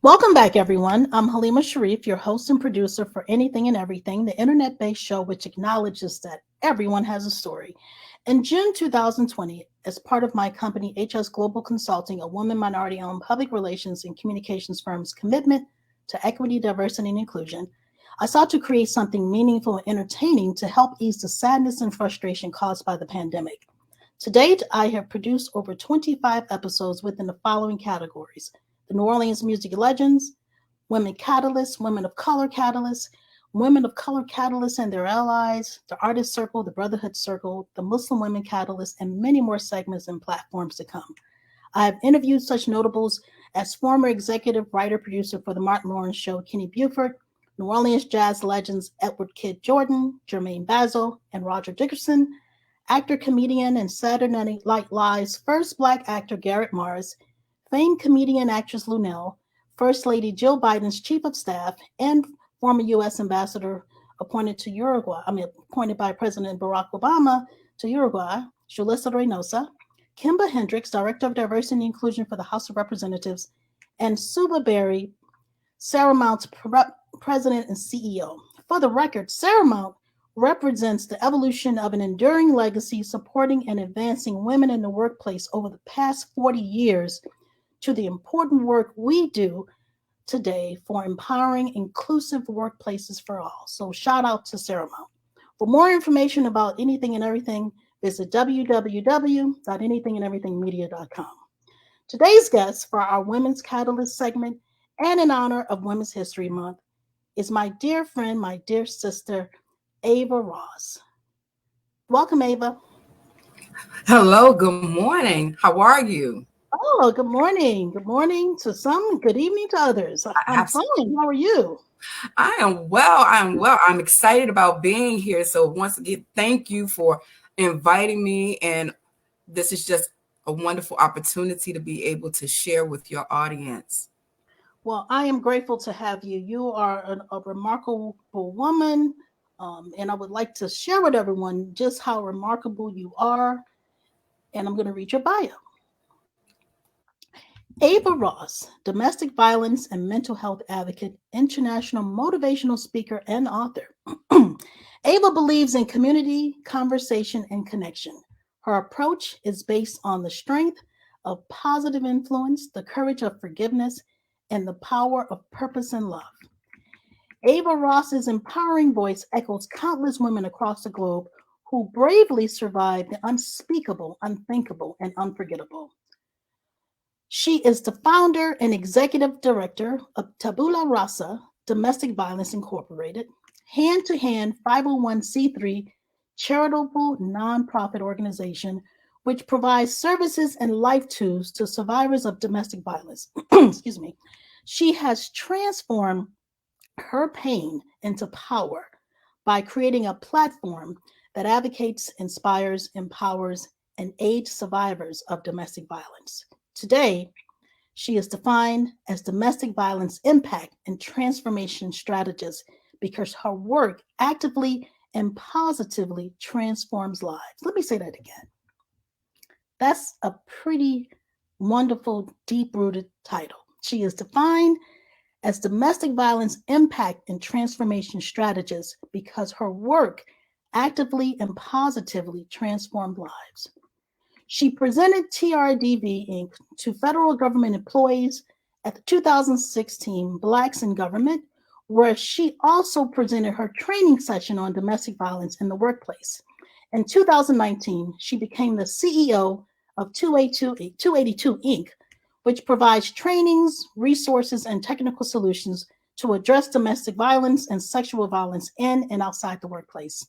Welcome back, everyone. I'm Hallema Sharif, your host and producer for Anything and Everything, the internet based show which acknowledges that everyone has a story. In June 2020, as part of my company, HS Global Consulting, a woman minority owned public relations and communications firm's commitment to equity, diversity, and inclusion, I sought to create something meaningful and entertaining to help ease the sadness and frustration caused by the pandemic. To date, I have produced over 25 episodes within the following categories: the New Orleans music legends, women catalysts, women of color catalysts, women of color catalysts and their allies, the artist circle, the brotherhood circle, the Muslim women catalysts, and many more segments and platforms to come. I have interviewed such notables as former executive writer producer for the Martin Lawrence Show, Kenny Buford, New Orleans jazz legends Edward Kidd Jordan, Jermaine Basil, and Roger Dickerson, actor, comedian, and Saturday Night Live's first Black actor Garrett Morris, famed comedian actress Lunel, First Lady Jill Biden's chief of staff, and former U.S. ambassador appointed by President Barack Obama to Uruguay, Julissa Reynosa, Kimba Hendricks, Director of Diversity and Inclusion for the House of Representatives, and Suba Berry, Saramount's president and CEO. For the record, Saramount represents the evolution of an enduring legacy supporting and advancing women in the workplace over the past 40 years to the important work we do today for empowering inclusive workplaces for all. So shout out to Saramount. For more information about anything and everything, visit www.anythingandeverythingmedia.com. Today's guest for our Women's Catalyst segment and in honor of Women's History Month is my dear friend, my dear sister, Ava Ross. Welcome, Ava. Hello, good morning. How are you? Oh, good morning. Good morning to some, good evening to others. I'm fine. How are you? I am well. I'm excited about being here. So once again, thank you for inviting me. And this is just a wonderful opportunity to be able to share with your audience. Well, I am grateful to have you. You are a remarkable woman, and I would like to share with everyone just how remarkable you are. And I'm going to read your bio. Ava Ross, domestic violence and mental health advocate, international motivational speaker, and author. Ava believes in community, conversation, and connection. Her approach is based on the strength of positive influence, the courage of forgiveness, and the power of purpose and love. Ava Ross's empowering voice echoes countless women across the globe who bravely survived the unspeakable, unthinkable, and unforgettable. She is the founder and executive director of Tabula Rasa Domestic Violence Incorporated, hand-to-hand 501c3 charitable nonprofit organization which provides services and life tools to survivors of domestic violence. Excuse me. She has transformed her pain into power by creating a platform that advocates, inspires, empowers, and aids survivors of domestic violence. Today, she is defined as domestic violence impact and transformation strategist because her work actively and positively transforms lives. Let me say that again. That's a pretty wonderful, deep-rooted title. She is defined as domestic violence impact and transformation strategist because her work actively and positively transformed lives. She presented TRDV Inc. to federal government employees at the 2016 Blacks in Government, where she also presented her training session on domestic violence in the workplace. In 2019, she became the CEO of 282 Inc., which provides trainings, resources, and technical solutions to address domestic violence and sexual violence in and outside the workplace.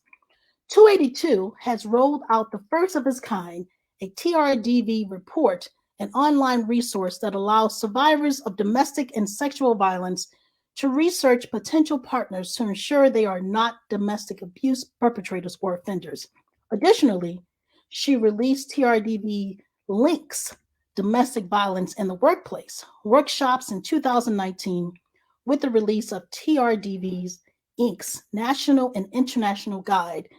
282 has rolled out the first of its kind, a TRDV report, an online resource that allows survivors of domestic and sexual violence to research potential partners to ensure they are not domestic abuse perpetrators or offenders. Additionally, she released TRDV Links, Domestic Violence in the Workplace, workshops in 2019 with the release of TRDV's Inc.'s National and International Guide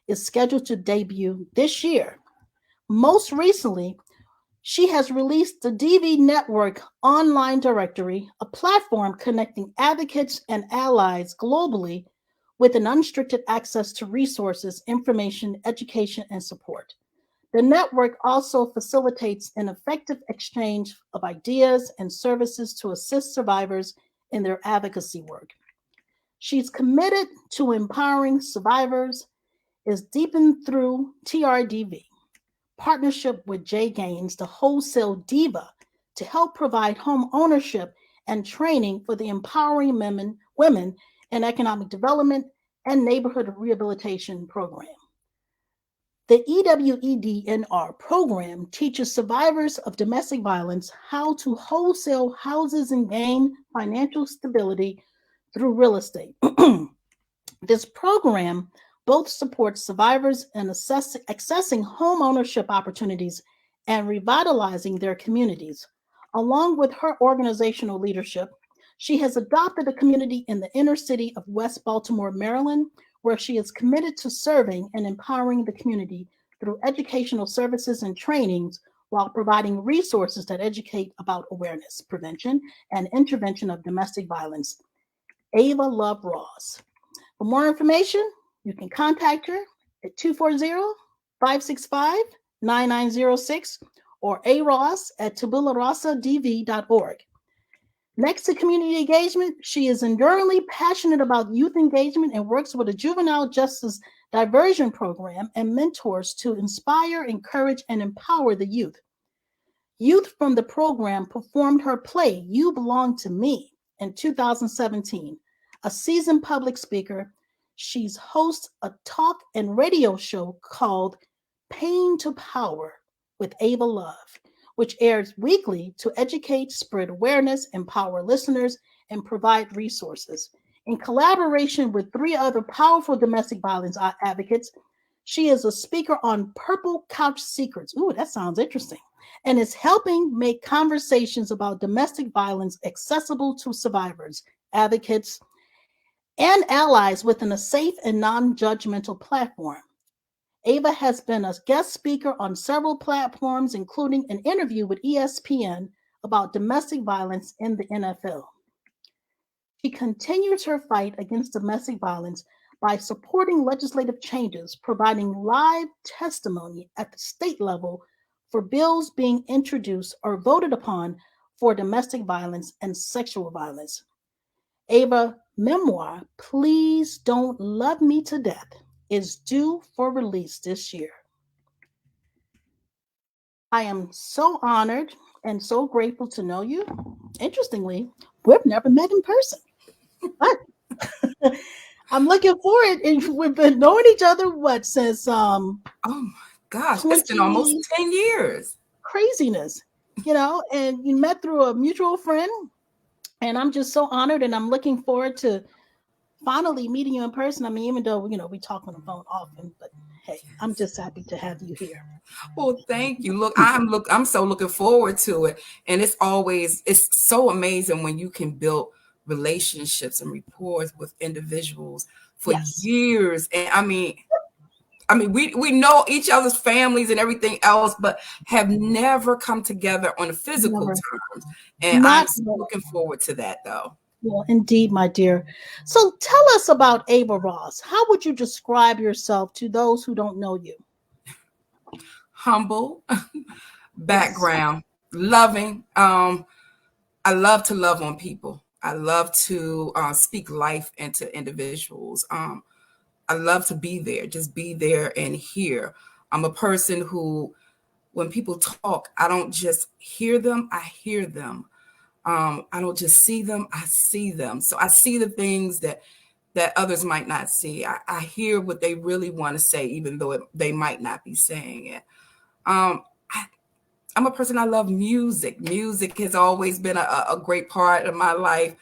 is scheduled to debut this year. Most recently, She has released the DV Network Online Directory, a platform connecting advocates and allies globally with an unrestricted access to resources, information, education, and support. The network also facilitates an effective exchange of ideas and services to assist survivors in their advocacy work. She's committed to empowering survivors, is deepened through TRDV, partnership with Jay Gaines, the wholesale diva, to help provide home ownership and training for the empowering women in economic development and neighborhood rehabilitation program. The EWEDNR program teaches survivors of domestic violence how to wholesale houses and gain financial stability through real estate. This program both supports survivors in accessing home ownership opportunities and revitalizing their communities. Along with her organizational leadership, she has adopted a community in the inner city of West Baltimore, Maryland, where she is committed to serving and empowering the community through educational services and trainings while providing resources that educate about awareness, prevention, and intervention of domestic violence. Ava Love Ross. For more information, you can contact her at 240-565-9906 or aross at tabularasa.dv.org. Next to community engagement, she is enduringly passionate about youth engagement and works with a juvenile justice diversion program and mentors to inspire, encourage, and empower the youth. Youth from the program performed her play, You Belong to Me, in 2017. A seasoned public speaker, she's hosts a talk and radio show called Pain to Power with Ava Love, which airs weekly to educate, spread awareness, empower listeners, and provide resources. In collaboration with three other powerful domestic violence advocates, she is a speaker on Purple Couch Secrets. Ooh, that sounds interesting. And is helping make conversations about domestic violence accessible to survivors, advocates, and allies within a safe and non-judgmental platform. Ava has been a guest speaker on several platforms, including an interview with ESPN about domestic violence in the NFL. She continues her fight against domestic violence by supporting legislative changes, providing live testimony at the state level for bills being introduced or voted upon for domestic violence and sexual violence. Ava memoir, Please Don't Love Me to Death, is due for release this year. I am so honored and so grateful to know you. Interestingly, we've never met in person, but I'm looking forward. And we've been knowing each other since oh my gosh, it's been 20 almost 10 years. Craziness, and you met through a mutual friend, and I'm just so honored, and I'm looking forward to finally meeting you in person. I mean, even though we talk on the phone often, but hey, I'm just happy to have you here. Well, thank you. Look, I'm so looking forward to it. And it's so amazing when you can build relationships and rapport with individuals for years. And I mean, we know each other's families and everything else, but have never come together on a physical terms. And I'm looking forward to that, though. Well, indeed, my dear. So tell us about Ava Ross. How would you describe yourself to those who don't know you? Humble background, loving. I love to love on people. I love to speak life into individuals. I love to be there, just be there and hear. I'm a person who, when people talk, I don't just hear them, I hear them. I don't just see them, I see them. So I see the things that others might not see. I hear what they really want to say, even though they might not be saying it. I'm a person, I love music. Music has always been a great part of my life.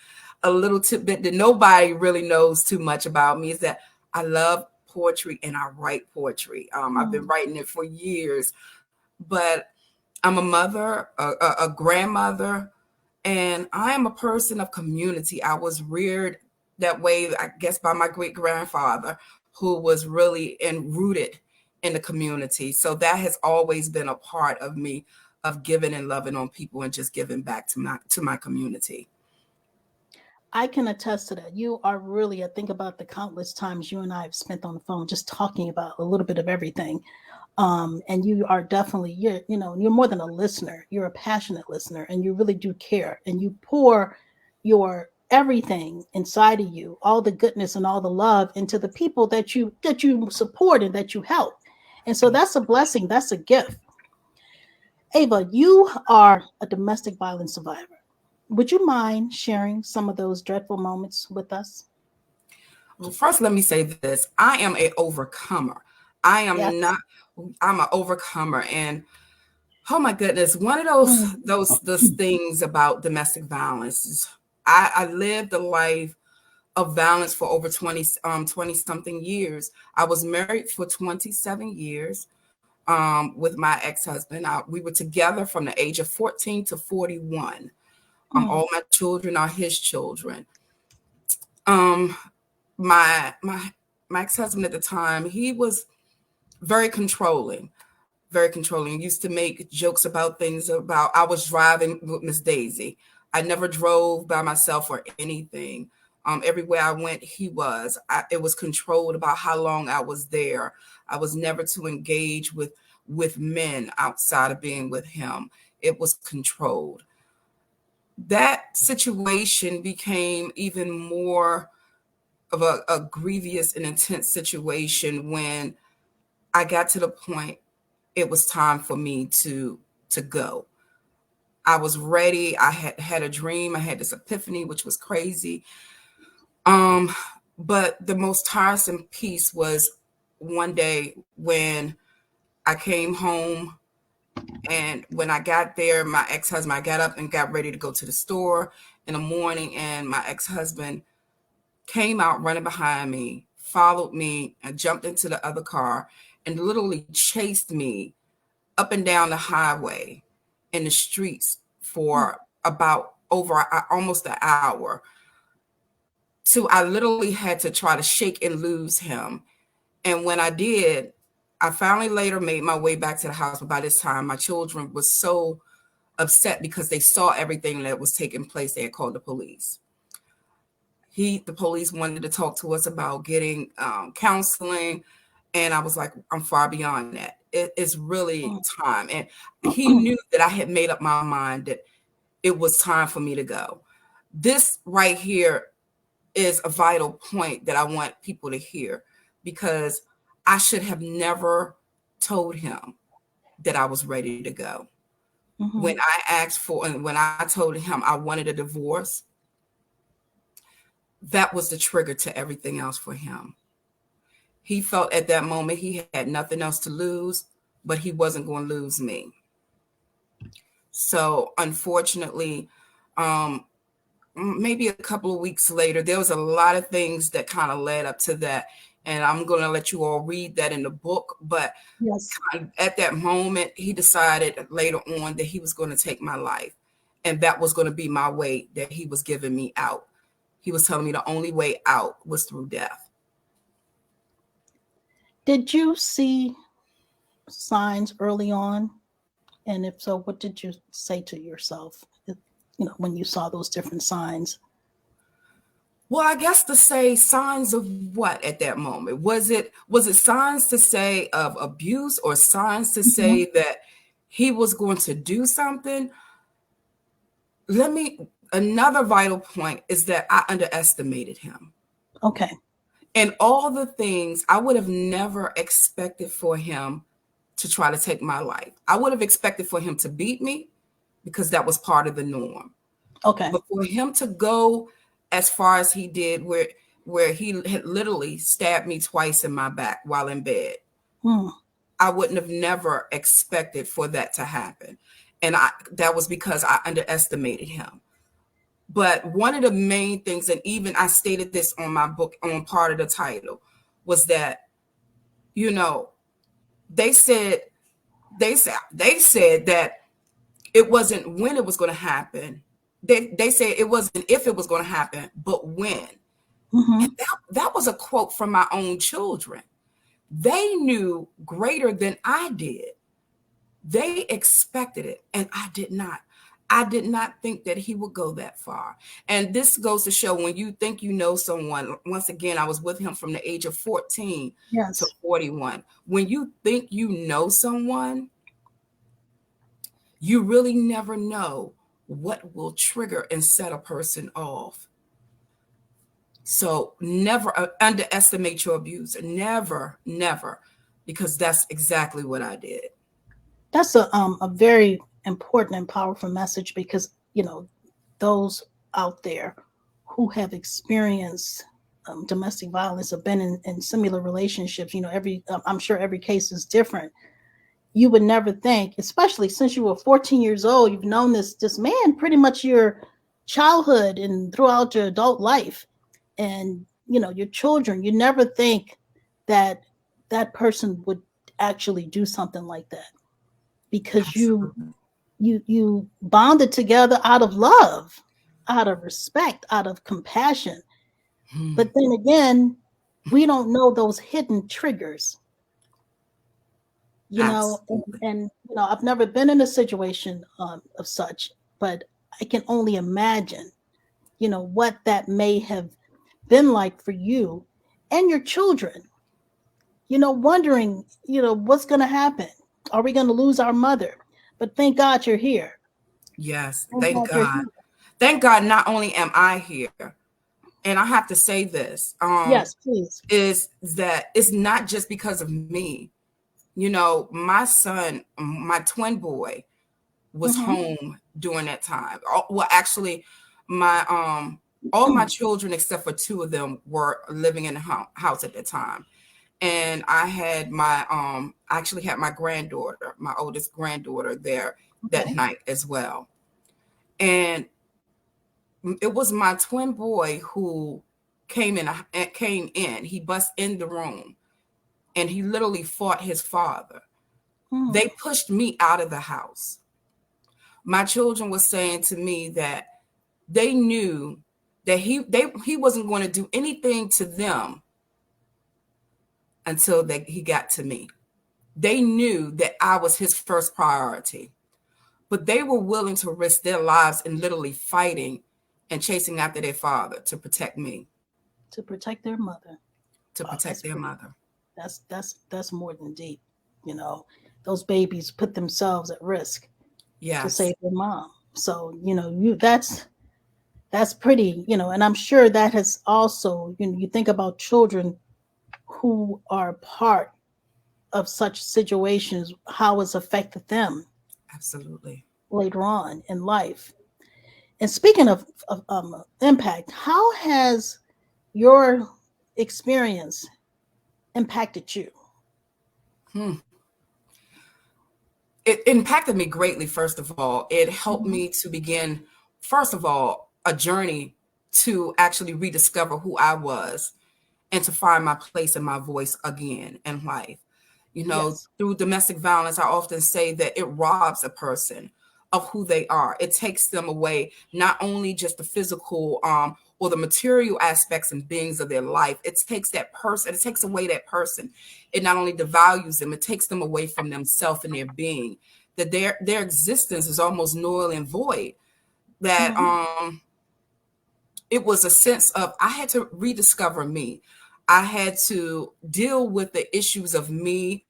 A little tidbit that nobody really knows too much about me is that I love poetry and I write poetry. I've been writing it for years, but I'm a mother, a grandmother, and I am a person of community. I was reared that way, I guess, by my great grandfather, who was really rooted in the community. So that has always been a part of me. of giving and loving on people and just giving back to my community. I can attest to that. You are really, I think about the countless times you and I have spent on the phone just talking about a little bit of everything. And you are definitely, you're more than a listener. You're a passionate listener, and you really do care, and you pour your everything inside of you, all the goodness and all the love into the people that you support and that you help. And so that's a blessing. That's a gift. Ava, you are a domestic violence survivor. Would you mind sharing some of those dreadful moments with us? Well, first, let me say this. I am a overcomer. I am Yes. not, I'm an overcomer. And oh my goodness, one of Mm. those things about domestic violence is I lived a life of violence for over 20 something years. I was married for 27 years with my ex-husband. We were together from the age of 14 to 41. Mm. All my children are his children. Um, my my my ex-husband at the time, he was very controlling, very controlling. He used to make jokes about things about I was driving with Miss Daisy. I never drove by myself or anything. Everywhere I went, he was. It was controlled about how long I was there. I was never to engage with men outside of being with him. It was controlled. That situation became even more of a grievous and intense situation when I got to the point it was time for me to go. I was ready. I had a dream. I had this epiphany, which was crazy. Um, but the most tiresome piece was one day when I came home, and when I got there, my ex-husband, I got up and got ready to go to the store in the morning, and my ex-husband came out running behind me, followed me, and jumped into the other car and literally chased me up and down the highway in the streets for about almost an hour. So I literally had to try to shake and lose him. And when I did, I finally later made my way back to the house. But by this time, my children were so upset because they saw everything that was taking place. They had called the police. The police wanted to talk to us about getting counseling. And I was like, I'm far beyond that. It's really time. And he knew that I had made up my mind that it was time for me to go. This right here is a vital point that I want people to hear, because I should have never told him that I was ready to go. Mm-hmm. When I asked for, and when I told him I wanted a divorce, that was the trigger to everything else for him. He felt at that moment he had nothing else to lose, but he wasn't going to lose me. So unfortunately, maybe a couple of weeks later, there was a lot of things that kind of led up to that. And I'm going to let you all read that in the book. But Yes. at that moment, he decided later on that he was going to take my life. And that was going to be my way that he was giving me out. He was telling me the only way out was through death. Did you see signs early on? And if so, what did you say to yourself, when you saw those different signs? Well, I guess to say signs of what at that moment? Was it signs to say of abuse, or signs to Mm-hmm. say that he was going to do something? Another vital point is that I underestimated him. Okay. And all the things I would have never expected for him to try to take my life. I would have expected for him to beat me because that was part of the norm. Okay. But for him to go as far as he did, where he had literally stabbed me twice in my back while in bed, Hmm. I wouldn't have never expected for that to happen. And that was because I underestimated him. But one of the main things, and even I stated this on my book, on part of the title, was that, you know, they said that it wasn't when it was going to happen. They said it wasn't if it was going to happen, but when. Mm-hmm. And that was a quote from my own children. They knew greater than I did. They expected it, and I did not. I did not think that he would go that far. And this goes to show, when you think you know someone, once again, I was with him from the age of 14 to Yes. 41. When you think you know someone, you really never know what will trigger and set a person off. So never underestimate your abuser. Never, never, because that's exactly what I did. That's a very important and powerful message, because those out there who have experienced domestic violence, have been in similar relationships. Every I'm sure every case is different. You would never think, especially since you were 14 years old, you've known this man pretty much your childhood and throughout your adult life, and your children. You never think that that person would actually do something like that, because you Absolutely. you you bonded together out of love, out of respect, out of compassion. Hmm. But then again, we don't know those hidden triggers, Absolutely. and I've never been in a situation of such, but I can only imagine what that may have been like for you and your children, wondering what's going to happen. Are we going to lose our mother? But thank God you're here. Yes. Thank Thank God you're God. here. Thank God, not only am I here, and I have to say this, Yes, please. is that it's not just because of me. My son, my twin boy, was Mm-hmm. home during that time. Well, actually, my all my children except for two of them were living in the house at the time. And I actually had my granddaughter, my oldest granddaughter, there that Okay. night as well. And it was my twin boy who came in. He bust in the room, and he literally fought his father. Mm. They pushed me out of the house. My children were saying to me that they knew that he wasn't going to do anything to them until he got to me. They knew that I was his first priority, but they were willing to risk their lives in literally fighting and chasing after their father to protect me, To protect their mother. to Wow, protect that's their pretty. mother. That's more than deep. You know, those babies put themselves at risk to Yes, save their mom. So that's pretty. And I'm sure that has also, you think about children who are part of such situations, how it's affected them absolutely. later on in life. And speaking of impact, how has your experience impacted you? Hmm. It impacted me greatly. First of all, it helped Mhm. me to begin, first of all, a journey to actually rediscover who I was and to find my place and my voice again in life. Yes. Through domestic violence, I often say that it robs a person of who they are. It takes them away, not only just the physical or the material aspects and beings of their life. It takes that person, it takes away that person. It not only devalues them, it takes them away from themselves and their being. That their existence is almost null and void. That Mhm. it was a sense of I had to rediscover me. I had to deal with the issues of me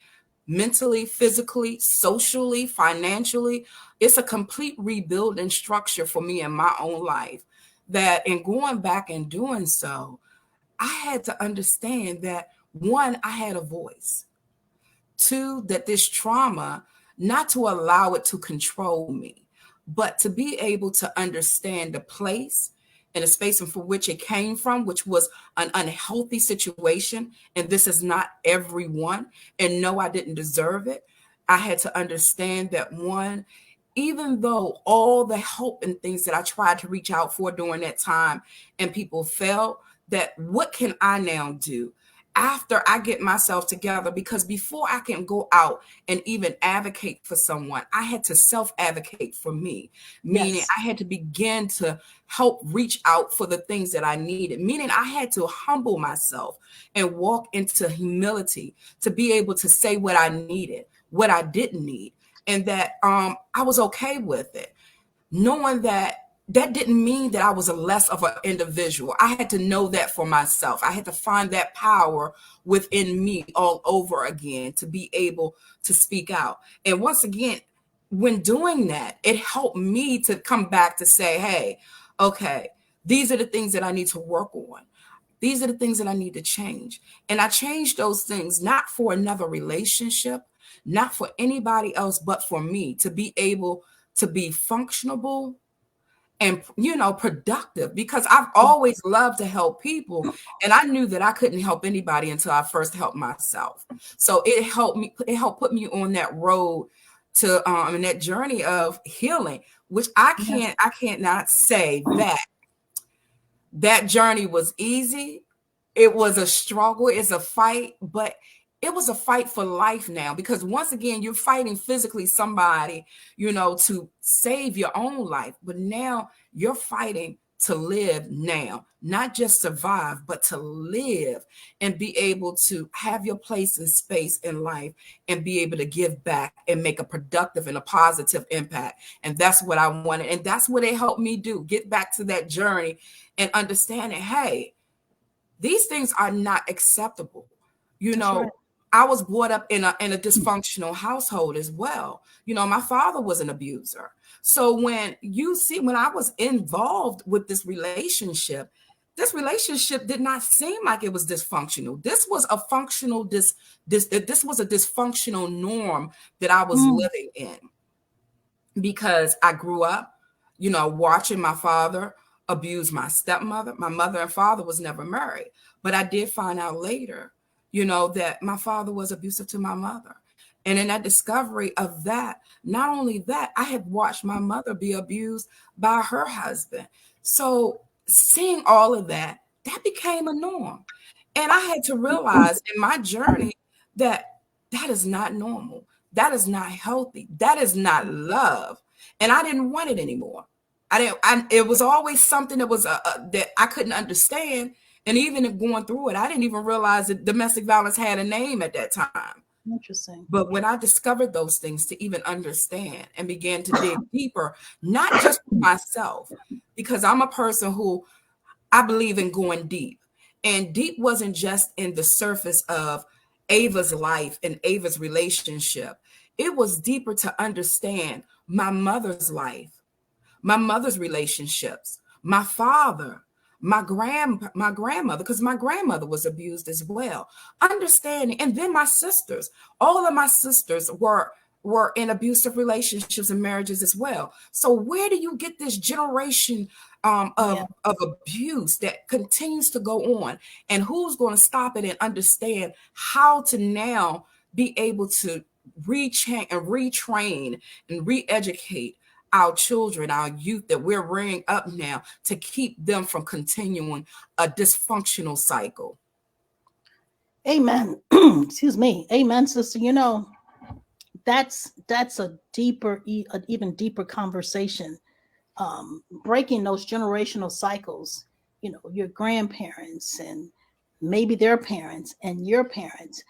mentally, physically, socially, financially. It's a complete rebuilding structure for me in my own life. That in going back and doing so, I had to understand that one, I had a voice. Two, that this trauma, not to allow it to control me, but to be able to understand the place and the space for which it came from, which was an unhealthy situation. And this is not everyone. And no, I didn't deserve it. I had to understand that one, even though all the help and things that I tried to reach out for during that time and people failed, that what can I now do after I get myself together? Because before I can go out and even advocate for someone, I had to self advocate for me, meaning Yes. I had to begin to help reach out for the things that I needed, meaning I had to humble myself and walk into humility to be able to say what I needed, what I didn't need. and that I was okay with it, knowing that that didn't mean that I was a less of an individual. I had to know that for myself. I had to find that power within me all over again to be able to speak out. And once again, when doing that, it helped me to come back to say, hey, okay, these are the things that I need to work on. These are the things that I need to change. And I changed those things not for another relationship, not for anybody else, but for me to be able to be functionable and, productive, because I've always loved to help people. And I knew that I couldn't help anybody until I first helped myself. So it helped put me on that road to in that journey of healing, which I can't not say that journey was easy. It was a struggle, it's a fight, but it was a fight for life now, because once again, you're fighting physically somebody, to save your own life. But now you're fighting to live now, not just survive, but to live and be able to have your place and space in life and be able to give back and make a productive and a positive impact. And that's what I wanted. And that's what it helped me do, get back to that journey and understanding, hey, these things are not acceptable. Right. I was brought up in a dysfunctional household as well. My father was an abuser. So when I was involved with this relationship did not seem like it was dysfunctional. This was a functional, this was a dysfunctional norm that I was living in, because I grew up, watching my father abuse my stepmother. My mother and father was never married, but I did find out later, that my father was abusive to my mother. And in that discovery of that, not only that, I had watched my mother be abused by her husband. So seeing all of that became a norm. And I had to realize in my journey that that is not normal. That is not healthy. That is not love. And I didn't want it anymore. It was always something that was that I couldn't understand. And even going through it, I didn't even realize that domestic violence had a name at that time. Interesting. But when I discovered those things to even understand and began to dig deeper, not just for myself, because I'm a person who I believe in going deep. And deep wasn't just in the surface of Ava's life and Ava's relationship. It was deeper to understand my mother's life, my mother's relationships, my father, my grandmother, because my grandmother was abused as well. Understanding, and then my sisters, all of my sisters were in abusive relationships and marriages as well. So where do you get this generation of abuse that continues to go on? And who's going to stop it and understand how to now be able to retrain and re-educate our children, our youth that we're rearing up now, to keep them from continuing a dysfunctional cycle? Amen. Excuse me. Amen, sister. That's a an even deeper conversation. Breaking those generational cycles. Your grandparents and maybe their parents and your parents.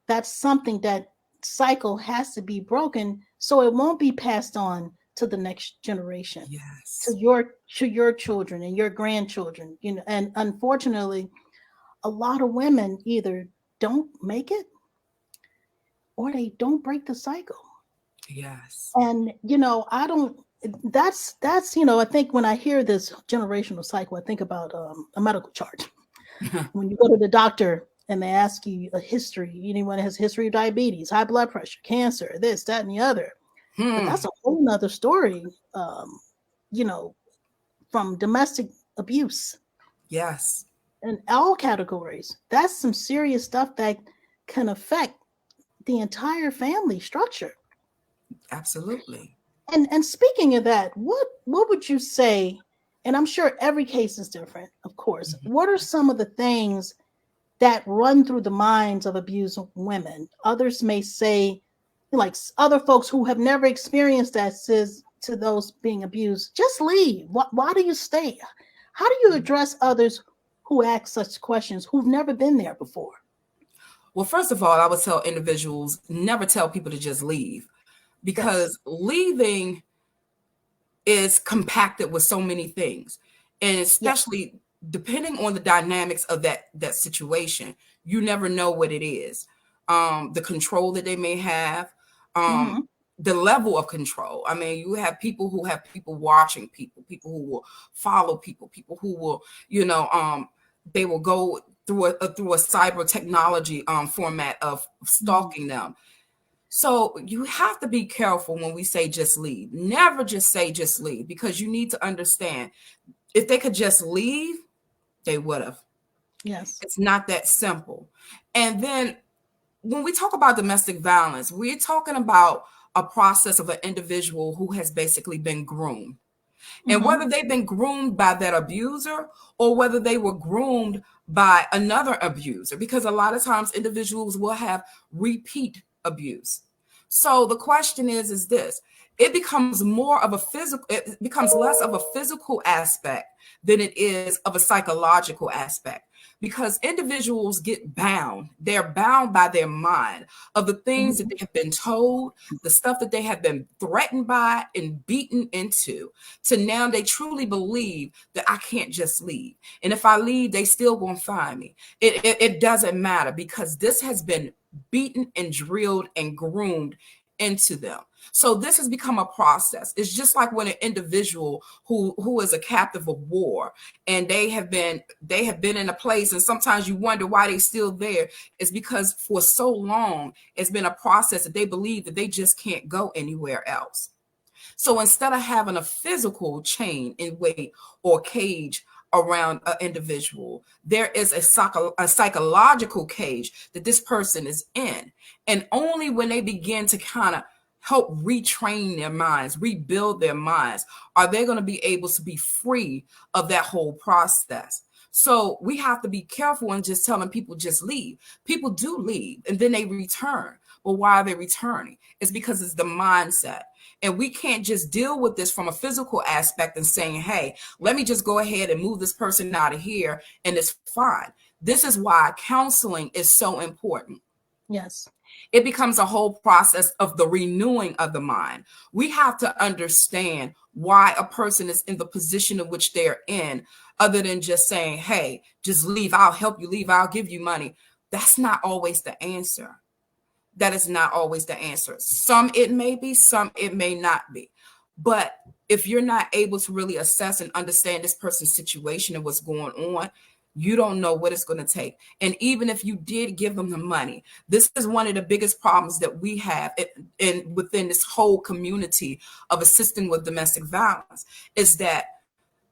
That's something that cycle has to be broken so it won't be passed on to the next generation, Yes. to your children and your grandchildren. And unfortunately, a lot of women either don't make it or they don't break the cycle. Yes. And I don't. That's I think when I hear this generational cycle, I think about a medical chart. When you go to the doctor and they ask you a history, anyone has a history of diabetes, high blood pressure, cancer, this, that, and the other. But that's a whole nother story. You know, from domestic abuse. Yes. In all categories. That's some serious stuff that can affect the entire family structure. Absolutely. And speaking of that, what would you say? And I'm sure every case is different, of course. Mhm. What are some of the things that run through the minds of abused women? Others may say, like other folks who have never experienced that, says to those being abused, just leave. Why do you stay? How do you address others who ask such questions who've never been there before? Well, first of all, I would tell individuals never tell people to just leave, Yes. because leaving is compacted with so many things, and Yes. especially depending on the dynamics of that situation, you never know what it is. The control that they may have, um Mm-hmm. the level of control. I mean, you have people who have people watching people, people who will follow people, people who will, they will go through a cyber technology format of Mm-hmm. stalking them. So you have to be careful when we say just leave. Never just say just leave, because you need to understand, if they could just leave, they would have. Yes. It's not that simple. And then when we talk about domestic violence, we're talking about a process of an individual who has basically been groomed. And Mm-hmm. whether they've been groomed by that abuser or whether they were groomed by another abuser, because a lot of times individuals will have repeat abuse. So the question is this: it becomes more of a physical, it becomes less of a physical aspect than it is of a psychological aspect, because individuals get bound. They're bound by their mind of the things that Mm-hmm. they have been told, the stuff that they have been threatened by and beaten into, to now they truly believe that I can't just leave. And if I leave, they still gonna find me. It doesn't matter, because this has been beaten and drilled and groomed into them. So this has become a process. It's just like when an individual who is a captive of war, and they have been in a place, and sometimes you wonder why they're still there. It's because for so long it's been a process that they believe that they just can't go anywhere else. So instead of having a physical chain in weight or cage around an individual, there is a psychological cage that this person is in. And only when they begin to kind of help retrain their minds, rebuild their minds, are they going to be able to be free of that whole process. So we have to be careful in just telling people just leave. People do leave and then they return. But why are they returning? It's because it's the mindset. And we can't just deal with this from a physical aspect and saying, hey, let me just go ahead and move this person out of here and it's fine. This is why counseling is so important. Yes. It becomes a whole process of the renewing of the mind. We have to understand why a person is in the position in which they're in, other than just saying, hey, just leave, I'll help you leave, I'll give you money. That's not always the answer. That is not always the answer. Some it may be, some it may not be. But if you're not able to really assess and understand this person's situation and what's going on, you don't know what it's going to take. And even if you did give them the money, this is one of the biggest problems that we have within this whole community of assisting with domestic violence, is that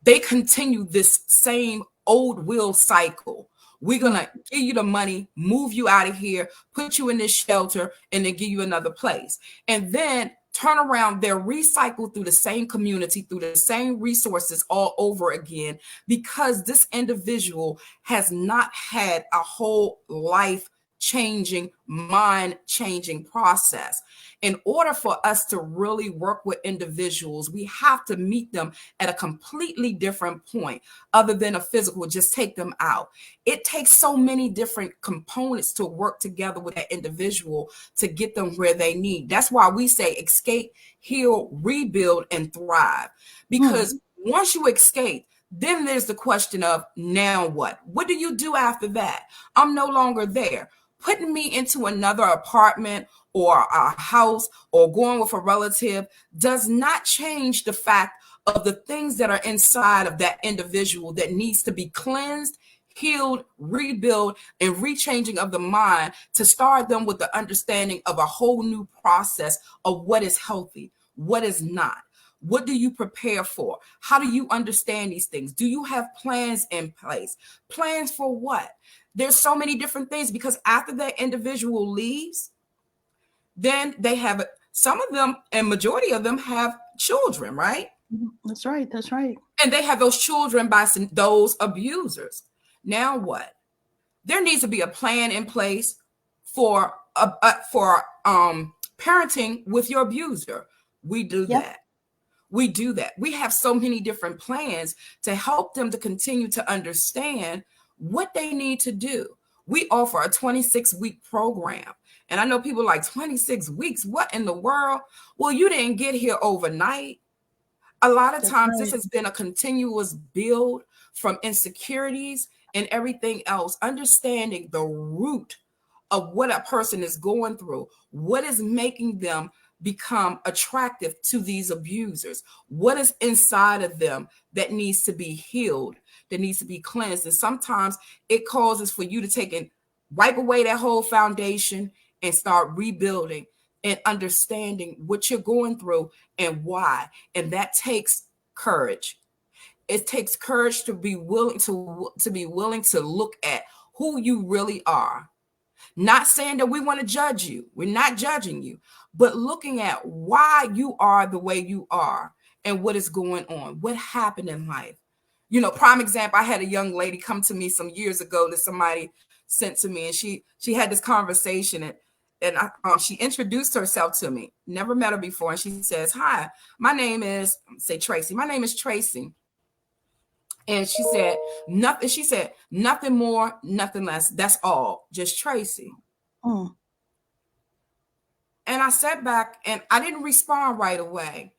they continue this same old will cycle. We're going to give you the money, move you out of here, put you in this shelter, and then give you another place. And then turn around, they're recycled through the same community, through the same resources all over again, because this individual has not had a whole life changing, mind changing process. In order for us to really work with individuals, we have to meet them at a completely different point other than a physical, just take them out. It takes so many different components to work together with that individual to get them where they need. That's why we say escape, heal, rebuild, and thrive. Mm-hmm. Because once you escape, then there's the question of now what? What do you do after that? I'm no longer there. Putting me into another apartment or a house or going with a relative does not change the fact of the things that are inside of that individual that needs to be cleansed, healed, rebuilt, and rechanging of the mind to start them with the understanding of a whole new process of what is healthy, what is not. What do you prepare for? How do you understand these things? Do you have plans in place? Plans for what? There's so many different things, because after that individual leaves, then they have, some of them and majority of them have children, right? That's right. That's right. And they have those children by those abusers. Now what? There needs to be a plan in place for parenting with your abuser. We do Yep. that. We do that. We have so many different plans to help them to continue to understand what they need to do, We offer a 26-week program. And I know people like 26 weeks. What in the world? Well, you didn't get here overnight. A lot of That's times this right. has been a continuous build from insecurities and everything else, understanding the root of what a person is going through, what is making them become attractive to these abusers, what is inside of them that needs to be healed, that needs to be cleansed. And sometimes it causes for you to take and wipe away that whole foundation and start rebuilding and understanding what you're going through and why. And that takes courage. It takes courage to be willing to look at who you really are. Not saying that we want to judge you. We're not judging you, but looking at why you are the way you are and what is going on, what happened in life. You know, prime example, I had a young lady come to me some years ago that somebody sent to me, and she had this conversation, and she introduced herself to me. Never met her before, and she says, "Hi, my name is," say Tracy. "My name is Tracy." And she said, nothing. She said, "Nothing more, nothing less. That's all. Just Tracy." Mm. And I sat back and I didn't respond right away.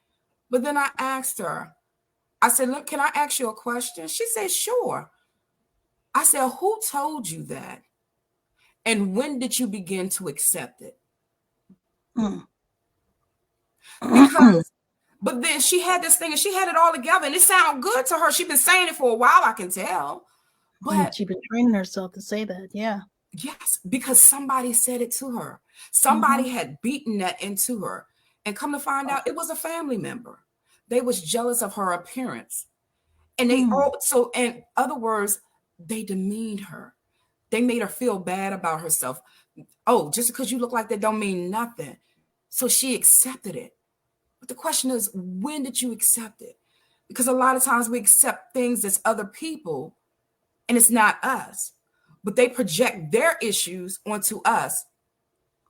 But then I asked her, I said, "Look, can I ask you a question?" She said, "Sure." I said, "Who told you that? And when did you begin to accept it?" Mm. Because, but then she had this thing and she had it all together and it sounded good to her. She's been saying it for a while, I can tell. But She's been training herself to say that. Yeah. yes, because somebody said it to her. Somebody had beaten that into her. And come to find out, it was a family member. They was jealous of her appearance. And they also, in other words, they demeaned her. They made her feel bad about herself. Oh, just because you look like that don't mean nothing. So she accepted it. But the question is, when did you accept it? Because a lot of times we accept things as other people and it's not us, but they project their issues onto us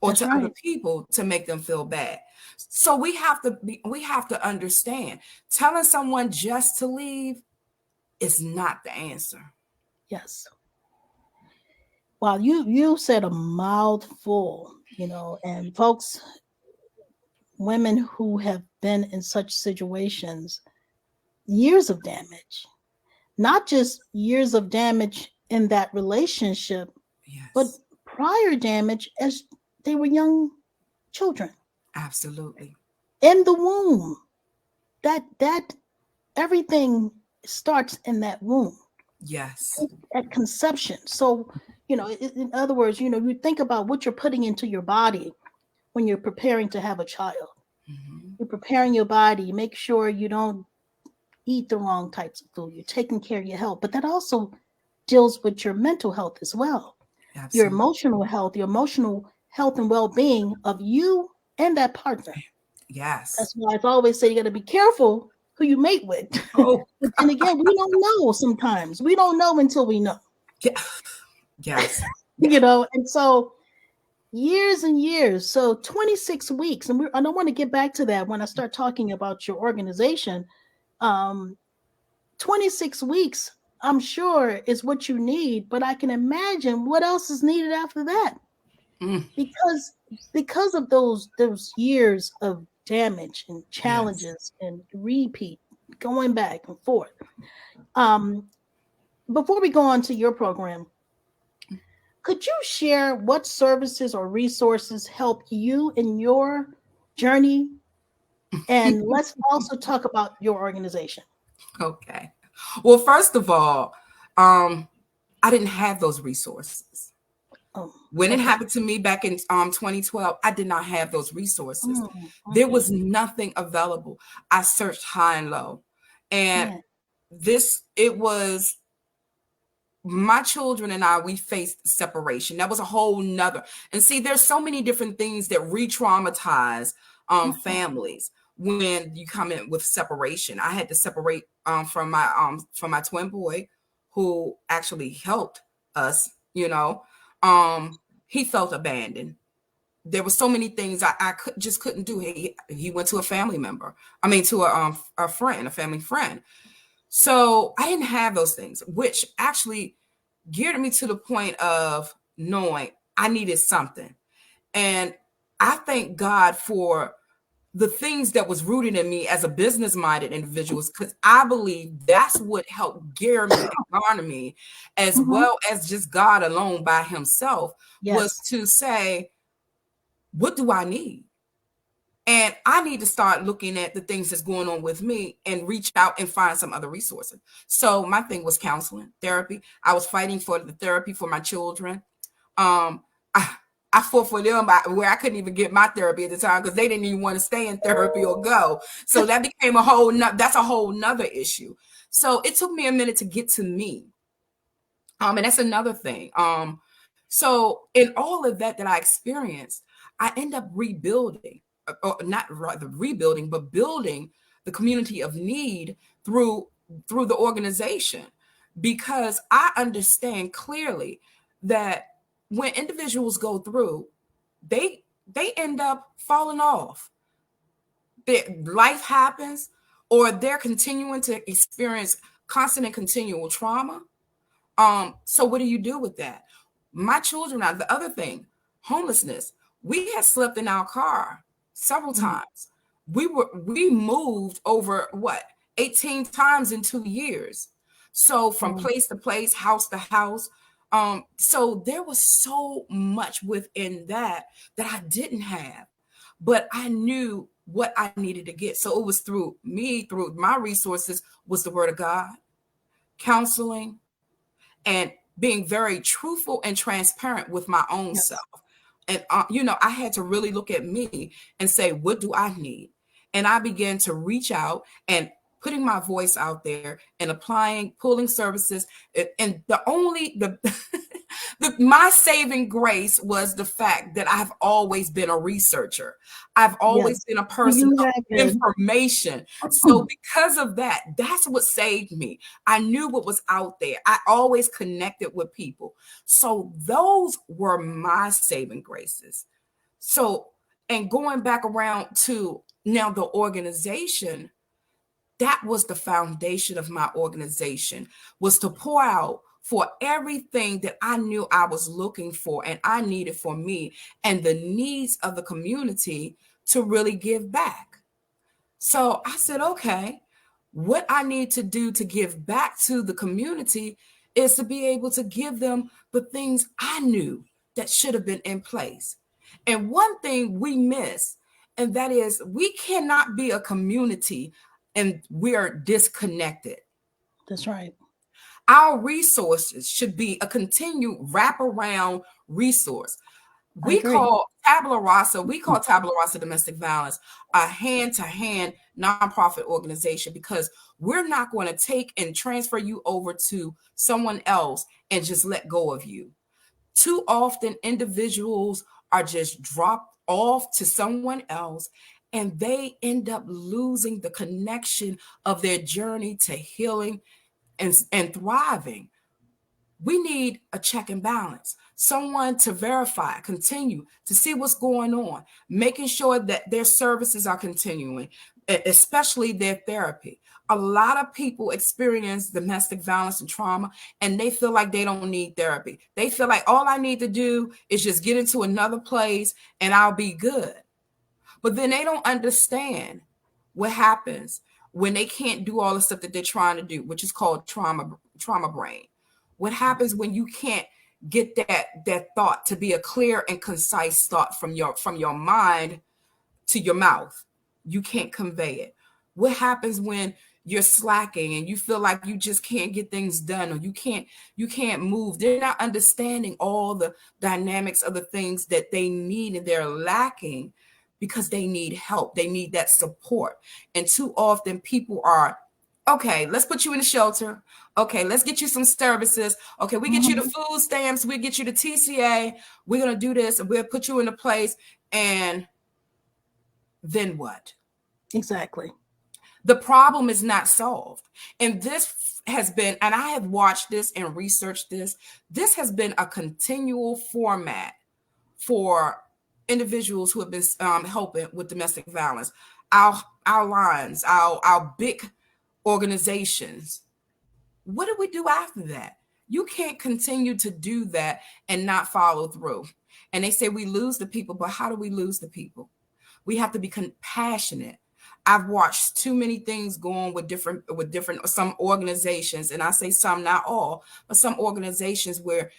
or That's to other right. people to make them feel bad. So we have to understand, telling someone just to leave is not the answer. Yes. Wow, you said a mouthful, and folks, women who have been in such situations, years of damage, not just years of damage in that relationship, but Yes, prior damage as they were young children absolutely. in the womb. That everything starts in that womb Yes. at conception. So, in other words, you think about what you're putting into your body when you're preparing to have a child. Mhm. You're preparing your body. You make sure you don't eat the wrong types of food. You're taking care of your health, but that also deals with your mental health as well. Your Absolutely. emotional health and well-being of you and that partner. Yes. That's why I always say you got to be careful who you mate with. Oh, But then again, we don't know sometimes. We don't know until we know, yeah. Yes. Yeah. and so years and years. So 26 weeks. And I don't want to get back to that when I start talking about your organization. Um, 26 weeks, I'm sure, is what you need, but I can imagine what else is needed after that. Mm, Because of those years of damage and yes. challenges and repeat going back and forth. Um, Before we go on to your program, could you share what services or resources help you in your journey? And let's also talk about your organization. Okay. Well, first of all, I didn't have those resources. Oh, When it okay. happened to me back in 2012, I did not have those resources. There Okay. was nothing available. I searched high and low. And Yeah. it was my children and I, we faced separation. That was a whole nother. And see, there's so many different things that re-traumatize Mhm. families when you come in with separation. I had to separate from my twin boy, who actually helped us, he felt abandoned. There were so many things just couldn't do. He went to a family member. I mean, to a friend, a family friend. So I didn't have those things, which actually geared me to the point of knowing I needed something. And I thank God for the things that was rooted in me as a business minded individual, because I believe that's what helped gear me and garner me, as Mm-hmm. well as just God alone by himself, was Yes. to say, what do I need? And I need to start looking at the things that's going on with me and reach out and find some other resources. So my thing was counseling, therapy. I was fighting for the therapy for my children. Um, I, I fought for them where I couldn't even get my therapy at the time because they didn't even want to stay in therapy or go. So that became that's a whole nother issue. So it took me a minute to get to me. And that's another thing. So in all of that I experienced, I end up rebuilding, or not rather rebuilding, but building the community of need through the organization, because I understand clearly that when individuals go through, they end up falling off. Their life happens, or they're continuing to experience constant and continual trauma. So what do you do with that? My children, the other thing, homelessness. We had slept in our car several Mm-hmm. times. We moved over 18 times in 2 years. So from Mm. place to place, house to house. So there was so much within that I didn't have, but I knew what I needed to get. So it was through me, through my resources, was the word of God, counseling, and being very truthful and transparent with my own self. Yes. And, I had to really look at me and say, what do I need? And I began to reach out and putting my voice out there and applying, pulling services. And my saving grace was the fact that I've always been a researcher. I've always Yes. been a person You of have been. information. So because of that, that's what saved me. I knew what was out there. I always connected with people. So those were my saving graces. So, and going back around to now the organization, that was the foundation of my organization, was to pour out for everything that I knew I was looking for and I needed for me and the needs of the community, to really give back. So I said, okay, what I need to do to give back to the community is to be able to give them the things I knew that should have been in place. And one thing we miss, and that is, we cannot be a community and we are disconnected. That's right. Our resources should be a continued wraparound resource. I agree. We call Tabula Rasa Domestic Violence a hand-to-hand nonprofit organization, because we're not going to take and transfer you over to someone else and just let go of you. Too often, individuals are just dropped off to someone else, and they end up losing the connection of their journey to healing and thriving. We need a check and balance, someone to verify, continue to see what's going on, making sure that their services are continuing, especially their therapy. A lot of people experience domestic violence and trauma, and they feel like they don't need therapy. They feel like all I need to do is just get into another place and I'll be good. But then they don't understand what happens when they can't do all the stuff that they're trying to do, which is called trauma brain. What happens when you can't get that thought to be a clear and concise thought from your mind to your mouth? You can't convey it. What happens when you're slacking and you feel like you just can't get things done, or you can't move? They're not understanding all the dynamics of the things that they need, and they're lacking because they need help. They need that support. And too often people are, okay, let's put you in a shelter. Okay, let's get you some services. Okay, we get you the Mhm. food stamps, we get you the TCA. We're going to do this and we'll put you in a place. And then what? Exactly. The problem is not solved. And this has been, and I have watched this and researched this has been a continual format for individuals who have been helping with domestic violence. Our lines, our big organizations. What do we do after that? You can't continue to do that and not follow through. And they say we lose the people, but how do we lose the people? We have to be compassionate. I've watched too many things go on with different some organizations, and I say some, not all, but some organizations where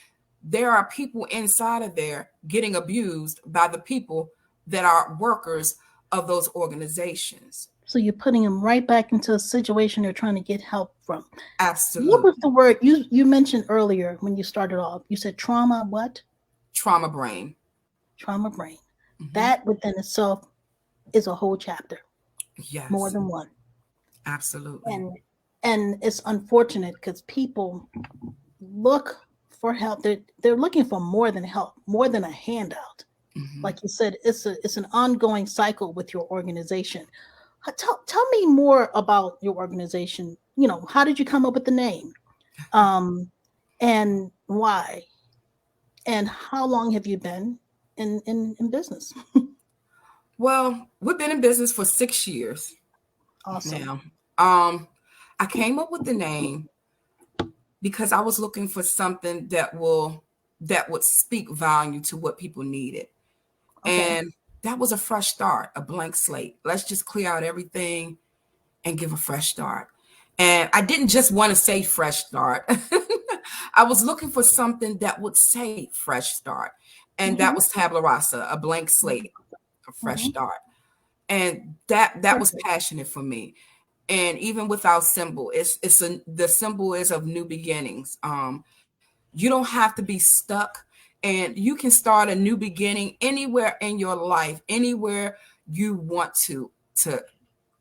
there are people inside of there getting abused by the people that are workers of those organizations. So you're putting them right back into a situation they're trying to get help from. What was Absolutely. the word you mentioned earlier when you started off? You said trauma, what? Trauma brain. Trauma brain. Hmm. That within itself is a whole chapter, more Yes, than one. absolutely. And it's unfortunate because people look for help. They're looking for more than help, more than a handout. Hmm. Like you said, it's an ongoing cycle with your organization. Tell me more about your organization. How did you come up with the name? Um, and why? And how long have you been in business? Well, we've been in business for 6 years Awesome. now. I came up with the name because I was looking for something that would speak value to what people needed. Okay. And that was a fresh start, a blank slate. Let's just clear out everything and give a fresh start. And I didn't just want to say fresh start. I was looking for something that would say fresh start. And that Hmm. was Tabula Rasa, a blank slate, a fresh Hmm. start. And that was Perfect. passionate for me. And even with our symbol, the symbol is of new beginnings. You don't have to be stuck, and you can start a new beginning anywhere in your life, anywhere you want to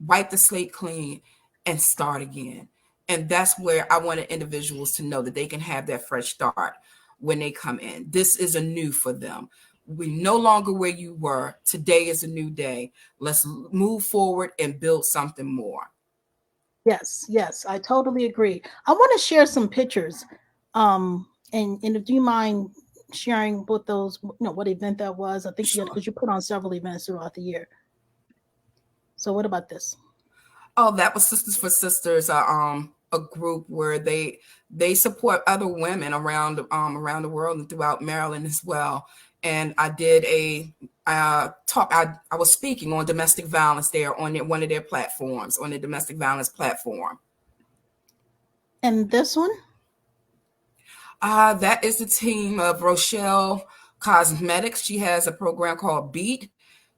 wipe the slate clean and start again. And that's where I wanted individuals to know that they can have that fresh start when they come in. This is a new for them. We no longer where you were. Today is a new day. Let's move forward and build something more. Yes, yes, I totally agree. I want to share some pictures. And if you mind sharing what those, what event that was? I think you had, Sure. because you put on several events throughout the year. So what about this? Oh, that was Sisters for Sisters, a group where they support other women around the world and throughout Maryland as well. And I did a talk. I was speaking on domestic violence there on one of their platforms, on the domestic violence platform. And this one? That is the team of Rochelle Cosmetics. She has a program called Beat.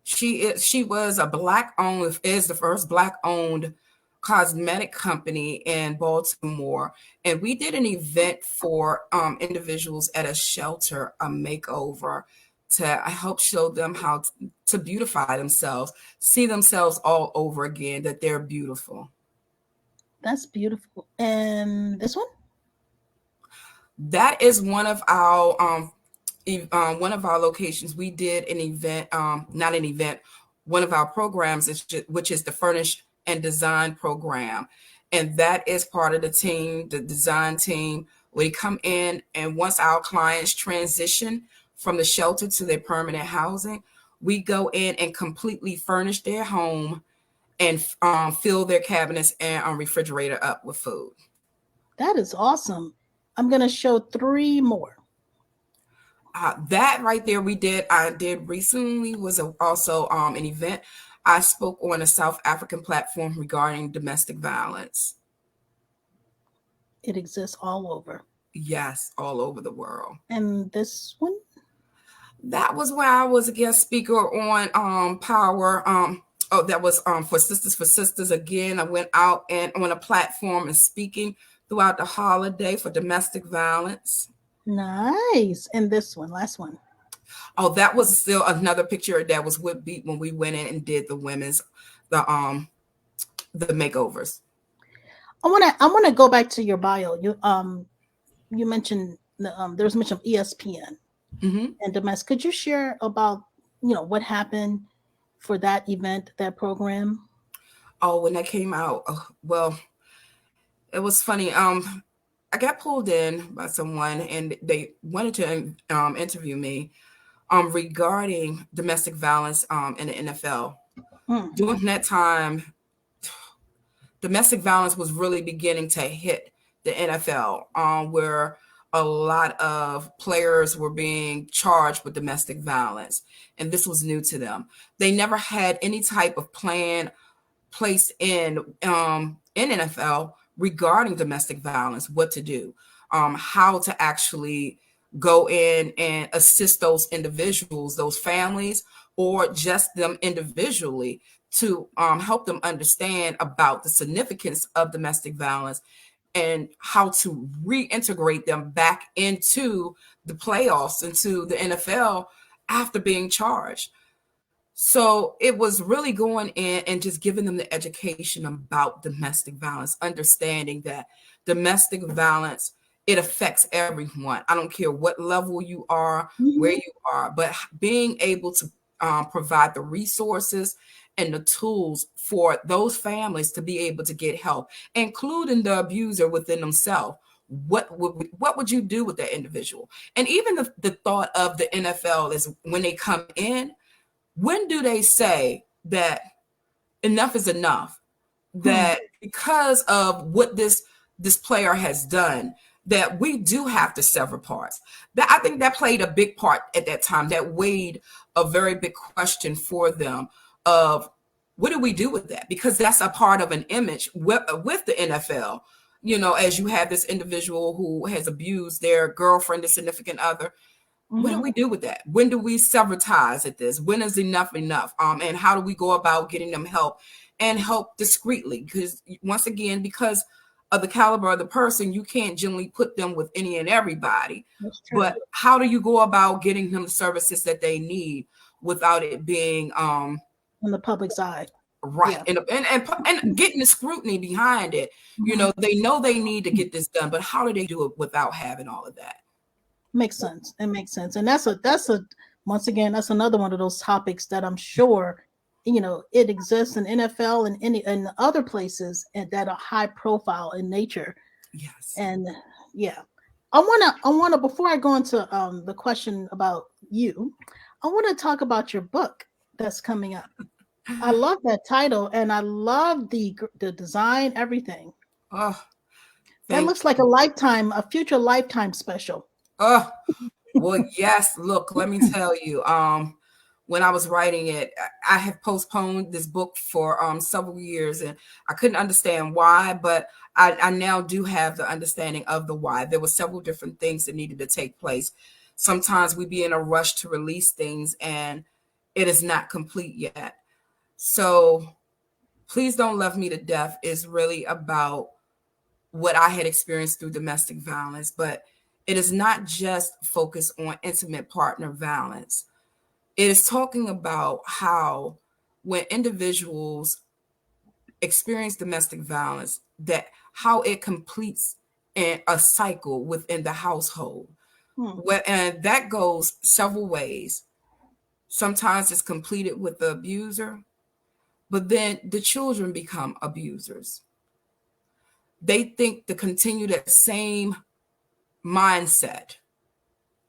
She was a black owned is the first black owned cosmetic company in Baltimore, and we did an event for individuals at a shelter, a makeover, to help show them how to beautify themselves, see themselves all over again, that they're beautiful. That's beautiful. And this one? That is one of our locations. We did an event, not an event, one of our programs, which is the Furnish and Design program. And that is part of the team, the design team. We come in, and once our clients transition from the shelter to their permanent housing, we go in and completely furnish their home and fill their cabinets and refrigerator up with food. That is awesome. I'm going to show three more. That right there, I did recently was also an event. I spoke on a South African platform regarding domestic violence. It exists all over. Yes, all over the world. And this one? That was where I was a guest speaker on Power. Oh, that was for Sisters for Sisters again. I went out and on a platform and speaking throughout the holiday for domestic violence. Nice. And this one, last one. Oh, that was still another picture that was with Beat when we went in and did the the makeovers. I want to go back to your bio. You mentioned there was mention of ESPN Hmm. and domestic. Could you share about what happened for that event, that program? Oh, when that came out, well, it was funny. I got pulled in by someone, and they wanted to interview me regarding domestic violence in the NFL. Mm-hmm. During that time, domestic violence was really beginning to hit the NFL, where a lot of players were being charged with domestic violence, and this was new to them. They never had any type of plan placed in NFL regarding domestic violence, what to do, how to actually go in and assist those individuals, those families, or just them individually to help them understand about the significance of domestic violence and how to reintegrate them back into the playoffs, into the NFL after being charged. So it was really going in and just giving them the education about domestic violence, understanding that domestic violence, it affects everyone. I don't care what level you are, where you are, but being able to provide the resources and the tools for those families to be able to get help, including the abuser within themselves. What would you do with that individual? And even the thought of the NFL is when they come in, when do they say that enough is enough? That because of what this player has done, that we do have to sever parts. That I think that played a big part at that time. That weighed a very big question for them of what do we do with that? Because that's a part of an image with the NFL. You know, as you have this individual who has abused their girlfriend, a significant other, what do we do with that? When do we sever ties at this? When is enough enough? And how do we go about getting them help and help discreetly? Because once again, because of the caliber of the person, you can't generally put them with any and everybody. But how do you go about getting them the services that they need without it being in the public's eye? Right. Yeah. And getting the scrutiny behind it. You know they need to get this done, but how do they do it without having all of that? Makes sense. It makes sense. And that's once again, that's another one of those topics that I'm sure, it exists in NFL and in other places and that are high profile in nature. Yes. And yeah, I wanna before I go into the question about you, I want to talk about your book that's coming up. I love that title and I love the design, everything. Oh, that looks like a future Lifetime special. Oh, well, yes. Look, let me tell you, when I was writing it, I have postponed this book for several years and I couldn't understand why, but I now do have the understanding of the why. There were several different things that needed to take place. Sometimes we be in a rush to release things and it is not complete yet. So Please Don't Love Me to Death is really about what I had experienced through domestic violence, but it is not just focused on intimate partner violence. It is talking about how when individuals experience domestic violence, that how it completes a cycle within the household. And that goes several ways. Sometimes it's completed with the abuser, but then the children become abusers. They think to continue that same mindset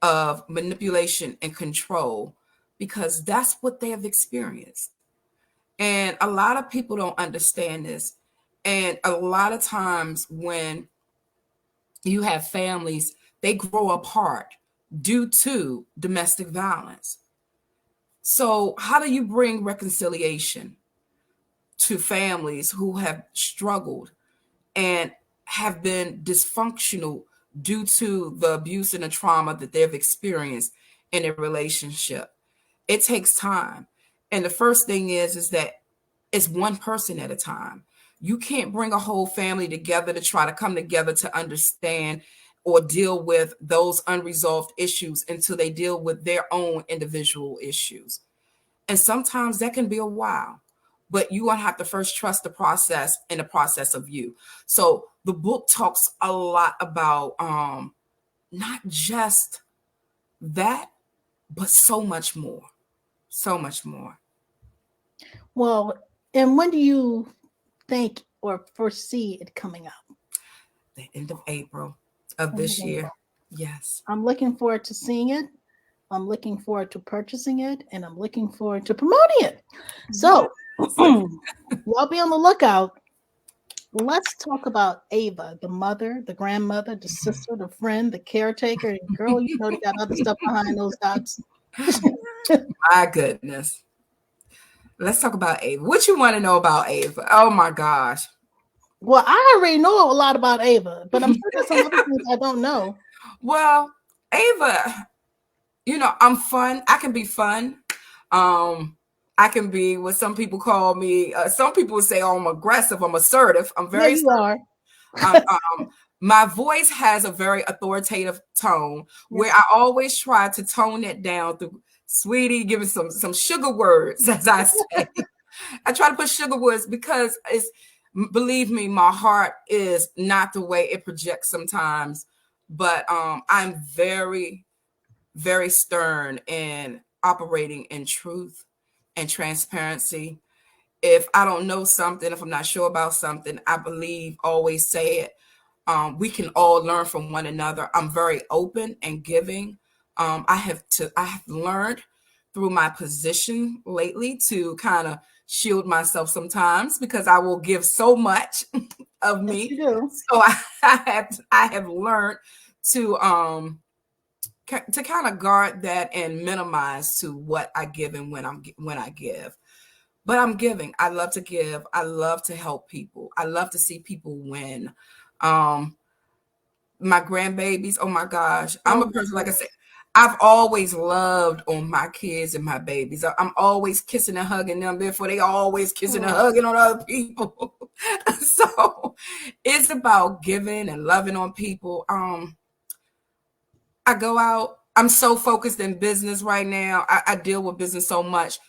of manipulation and control because that's what they have experienced. And a lot of people don't understand this. And a lot of times when you have families, they grow apart due to domestic violence. So how do you bring reconciliation to families who have struggled and have been dysfunctional due to the abuse and the trauma that they've experienced in a relationship? It takes time. And the first thing is that it's one person at a time. You can't bring a whole family together to try to come together to understand or deal with those unresolved issues until they deal with their own individual issues. And sometimes that can be a while, but you're going to have to first trust the process and the process of you. So the book talks a lot about not just that, but so much more. So much more. Well, and when do you think or foresee it coming out? The end of April of this year. Yes. I'm looking forward to seeing it. I'm looking forward to purchasing it, and I'm looking forward to promoting it. So y'all be on the lookout. Let's talk about Ava, the mother, the grandmother, the sister, the friend, the caretaker. Girl, you know they got other stuff behind those dots. My goodness. Let's talk about Ava. What you want to know about Ava? Oh my gosh. Well, I already know a lot about Ava, but I'm sure there's some other things I don't know. Well, Ava, I'm fun. I can be fun. I can be what some people call me. Some people say, oh, I'm aggressive. I'm assertive. I'm very Yeah, you are. my voice has a very authoritative tone where Yes. I always try to tone it down through sweetie, giving some sugar words, as I say. I try to put sugar words because believe me, my heart is not the way it projects sometimes. But I'm very, very stern in operating in truth and transparency. If I don't know something, if I'm not sure about something, I believe always say it. We can all learn from one another. I'm very open and giving. I have learned through my position lately to kind of shield myself sometimes because I will give so much of Yes, me. you do. So I have learned to kind of guard that and minimize to what I give and when I give. But I'm giving. I love to give. I love to help people. I love to see people win. Um, my grandbabies, oh my gosh. I'm Oh a my person, like I goodness. said, I've always loved on my kids and my babies. I'm always kissing and hugging them, therefore they always kissing and Oh, hugging on other people. So it's about giving and loving on people. I go out. I'm so focused in business right now. I deal with business so much.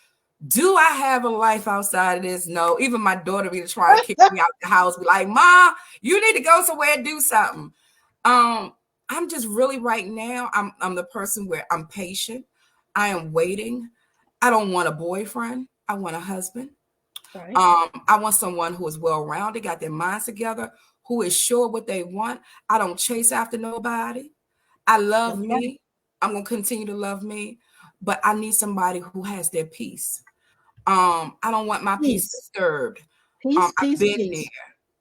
Do I have a life outside of this? No. Even my daughter be trying to kick me out the house. Be like, "Ma, you need to go somewhere and do something." Um, I'm just really right now. I'm the person where I'm patient. I am waiting. I don't want a boyfriend. I want a husband. right. I want someone who is well rounded, got their minds together, who is sure what they want. I don't chase after nobody. I love That's right. me. I'm gonna continue to love me, but I need somebody who has their peace. I don't want my peace Peace, disturbed. peace, I've peace, been there. peace.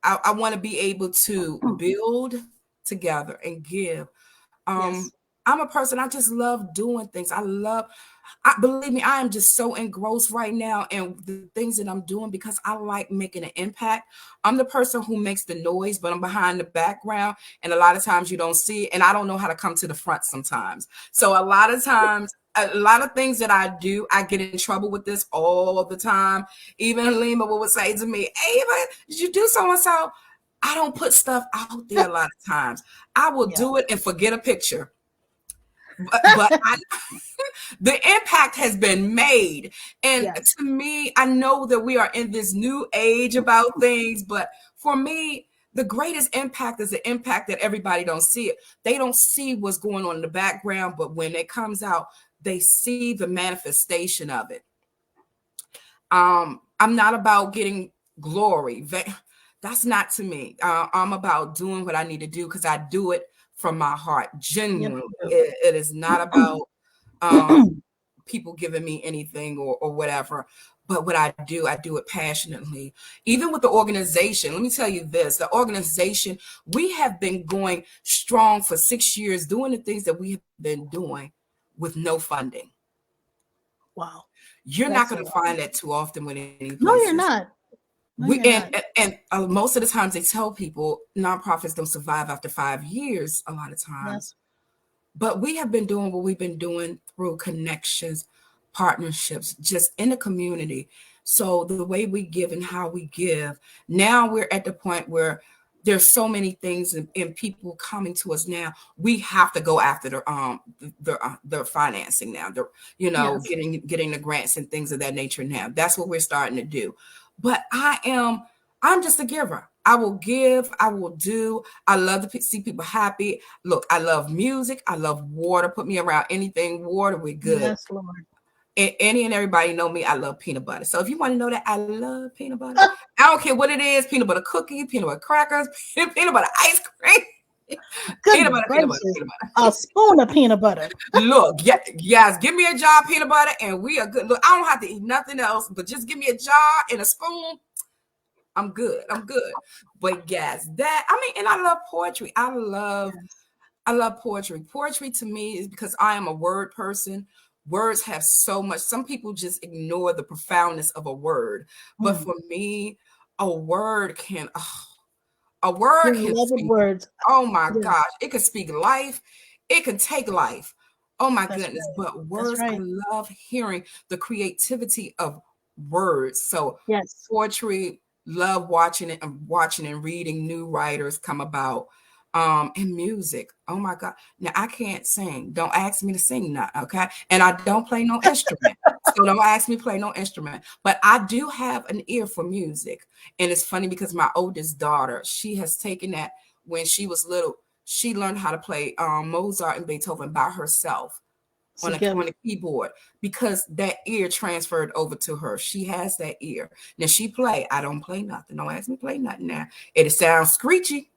I want to be able to build together and give. Um, Yes. I'm a person, I just love doing things. Believe me, I am just so engrossed right now in the things that I'm doing because I like making an impact. I'm the person who makes the noise, but I'm behind the background. And a lot of times you don't see it. And I don't know how to come to the front sometimes. So a lot of times, a lot of things that I do, I get in trouble with this all the time. Even Hallema would say to me, Ava, did you do so and so? I don't put stuff out there a lot of times. I will Yeah. do it and forget a picture. But the impact has been made. And Yes. to me, I know that we are in this new age about things, but for me, the greatest impact is the impact that everybody don't see it. They don't see what's going on in the background, but when it comes out, they see the manifestation of it. I'm not about getting glory. That's not to me. I'm about doing what I need to do because I do it from my heart, Yes, genuinely. you It is not about do. people giving me anything or whatever. But what I do it passionately. Even with the organization, let me tell you this, the organization, we have been going strong for 6 years, doing the things that we have been doing with no funding. Wow. You're not That's a going to lot. find that too often with any No, you're places. not. No, We you're not. and most of the times they tell people nonprofits don't survive after 5 years a lot of times. Yes. But we have been doing what we've been doing through connections, partnerships, just in the community. So the way we give and how we give, now we're at the point where there's so many things and people coming to us now. We have to go after the financing now. Yes. Getting the grants and things of that nature now. That's what we're starting to do. But I'm just a giver. I will give. I will do. I love to see people happy. Look, I love music. I love water. Put me around anything water, we're good. Yes, Lord. Any and everybody know me. I love peanut butter. So if you want to know that I love peanut butter, I don't care what it is: peanut butter cookie, peanut butter crackers, peanut butter ice cream, peanut Goodness butter, peanut butter, gracious. peanut butter. A spoon of peanut butter. Look, yeah, yes, give me a jar of peanut butter, and we are good. Look, I don't have to eat nothing else, but just give me a jar and a spoon. I'm good. I'm good. But yes, that I mean, and I love poetry. Yes. I love poetry. Poetry to me is because I am a word person. Words have so much. Some people just ignore the profoundness of a word. But Mm. for me, a word can a You're word in can love with speak, words. oh my Yes, gosh, it can speak life. It can take life. Oh my that's goodness. right. But That's words, I right. love hearing the creativity of words. So Yes. poetry, love watching and reading new writers come about. And music. Oh my God. Now I can't sing. Don't ask me to sing now, okay? And I don't play no instrument. So don't ask me to play no instrument. But I do have an ear for music. And it's funny because my oldest daughter, she has taken that when she was little. She learned how to play Mozart and Beethoven by herself It's a on gift. a keyboard because that ear transferred over to her. She has that ear. Now she play. I don't play nothing. Don't ask me to play nothing now. It sounds screechy.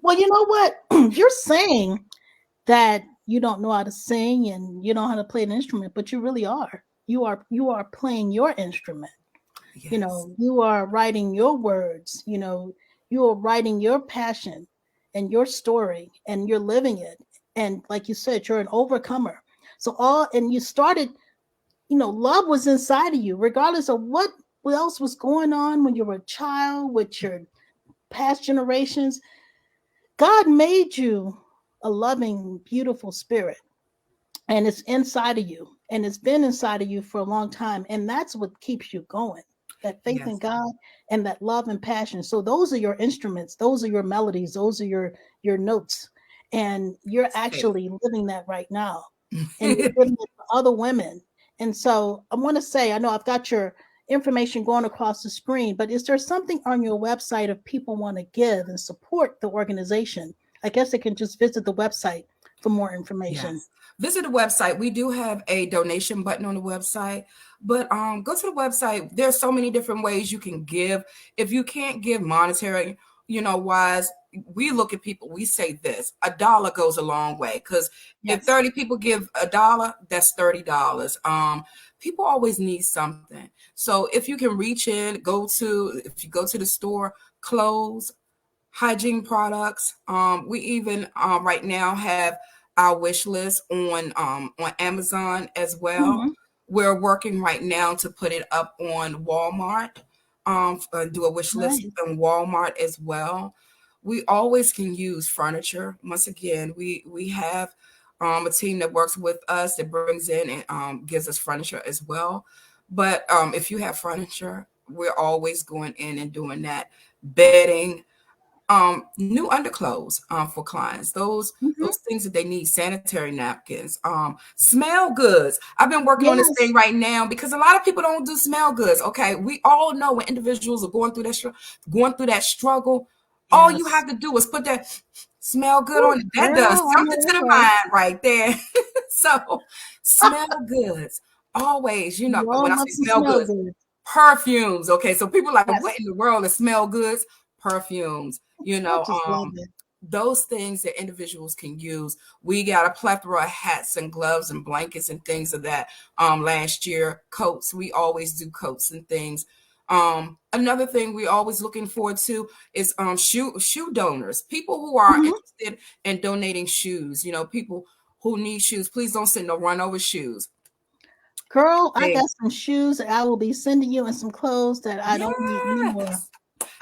Well, you know what? You're saying that you don't know how to sing and you don't know how to play an instrument, but you really are. You are playing your instrument. Yes. You are writing your words. You are writing your passion and your story, and you're living it. And like you said, you're an overcomer. So all and you started. Love was inside of you, regardless of what else was going on when you were a child with your past generations. God made you a loving, beautiful spirit, and it's inside of you, and it's been inside of you for a long time, and that's what keeps you going. That faith in Yes. God and that love and passion. So those are your instruments, those are your melodies, those are your notes, and you're It's faith. actually living that right now, and you're giving it to other women. And so I want to say, I know I've got your information going across the screen, but is there something on your website if people want to give and support the organization? I guess they can just visit the website for more information. Yes. Visit the website. We do have a donation button on the website, but go to the website. There's so many different ways you can give. If you can't give monetary, wise, we look at people, we say this, a dollar goes a long way because if Yes. 30 people give a dollar, that's $30. People always need something. So if you can reach in, if you go to the store, clothes, hygiene products. We even right now have our wish list on Amazon as well. Mhm. We're working right now to put it up on Walmart. Do a wish list Nice. on Walmart as well. We always can use furniture. Once again, we have a team that works with us that brings in and gives us furniture as well. But if you have furniture, we're always going in and doing that. Bedding, new underclothes for clients, Mhm. those things that they need, sanitary napkins, smell goods. I've been working on this thing Yes. right now because a lot of people don't do smell goods. Okay, we all know when individuals are going through that struggle, all you Yes. have to do is put that smell good Ooh, on it. That girl, does I something know to that's the right. mind right there. So smell goods always, We but all when I love say to smell smell goods, good. perfumes. Okay, so people are like, what Yes. in the world is smell goods? Perfumes, I just love it. those things that individuals can use. We got a plethora of hats and gloves and blankets and things of that. Last year, coats. We always do coats and things. Another thing we always looking forward to is shoe donors, people who are Mhm. interested in donating shoes. People who need shoes. Please don't send no run over shoes. Girl, I Hey, got some shoes that I will be sending you and some clothes that I don't need anymore. yes,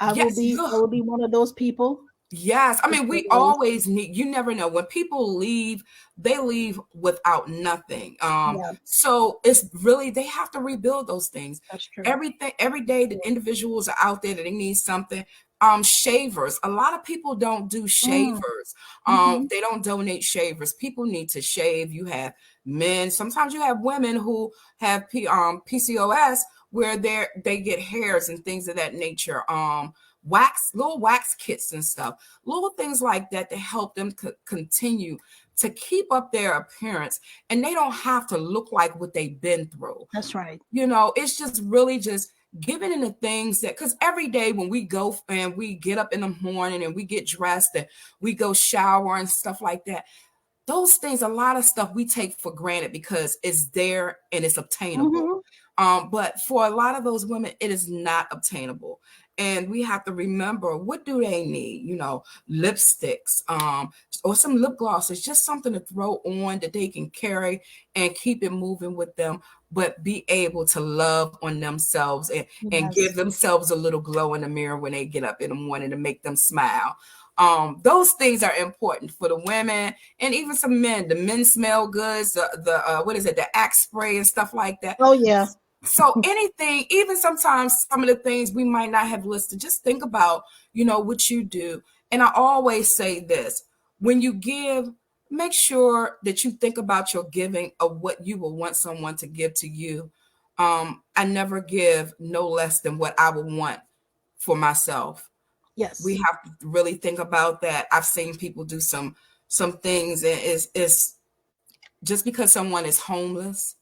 I will yes. be I Look. will be one of those people. Yes. I Just mean, one we of those. always need, you never know. When people leave, they leave without nothing. Yeah, So it's really, they have to rebuild those things. that's true. Everything, every day that individuals are out there that they need something. Shavers. A lot of people don't do Mm. shavers. Mhm. They don't donate shavers. People need to shave. You have men, sometimes you have women who have PCOS where they get hairs and things of that nature. Little wax kits and stuff, little things like that to help them continue to keep up their appearance, and they don't have to look like what they've been through. That's right. It's just really just giving in the things that, because every day when we go and we get up in the morning and we get dressed and we go shower and stuff like that, those things, a lot of stuff we take for granted because it's there and it's obtainable. Mhm. But for a lot of those women, it is not obtainable. And we have to remember, what do they need? You know, lipsticks, or some lip gloss. It's just something to throw on that they can carry and keep it moving with them, but be able to love on themselves and give Yes. themselves a little glow in the mirror when they get up in the morning to make them smile. Those things are important for the women and even some men. The men smell good. The what is it? The Axe spray and stuff like that. Oh yeah. So anything, even sometimes some of the things we might not have listed, just think about, what you do. And I always say this, when you give, make sure that you think about your giving of what you will want someone to give to you. I never give no less than what I would want for myself. We Yes. have to really think about that. I've seen people do some things, and it's just because someone is homeless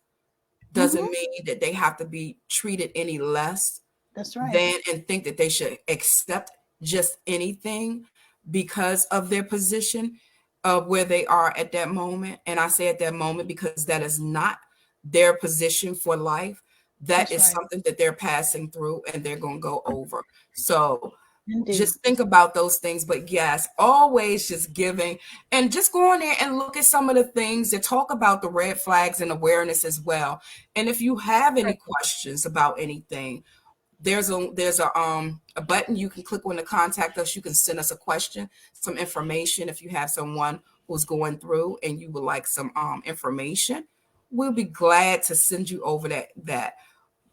doesn't Mm-hmm. mean that they have to be treated any less That's right. than, and think that they should accept just anything because of their position of where they are at that moment. And I say at that moment because that is not their position for life. That That's is right. something that they're passing through and they're going to go over. So Indeed. just think about those things. But yes, always just giving, and just go on there and look at some of the things that talk about the red flags and awareness as well. And if you have any questions about anything, there's a button you can click on to contact us. You can send us a question, some information. If you have someone who's going through and you would like some information, we'll be glad to send you over that.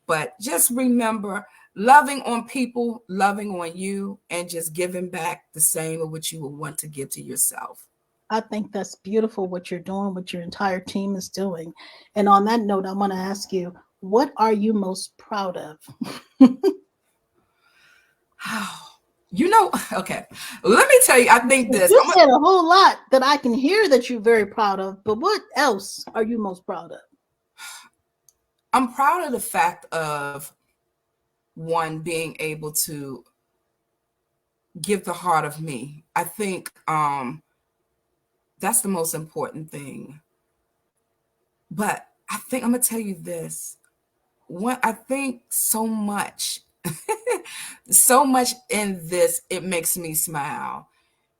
But just remember, loving on people, loving on you, and just giving back the same of what you would want to give to yourself. I think that's beautiful what you're doing, what your entire team is doing. And on that note, I want to ask you, what are you most proud of? Okay, let me tell you, I think this. You said a whole lot that I can hear that you're very proud of, but what else are you most proud of? I'm proud of the fact of one being able to give the heart of me. I think that's the most important thing. But I think I'm gonna tell you this. What I think so much, so much in this, it makes me smile.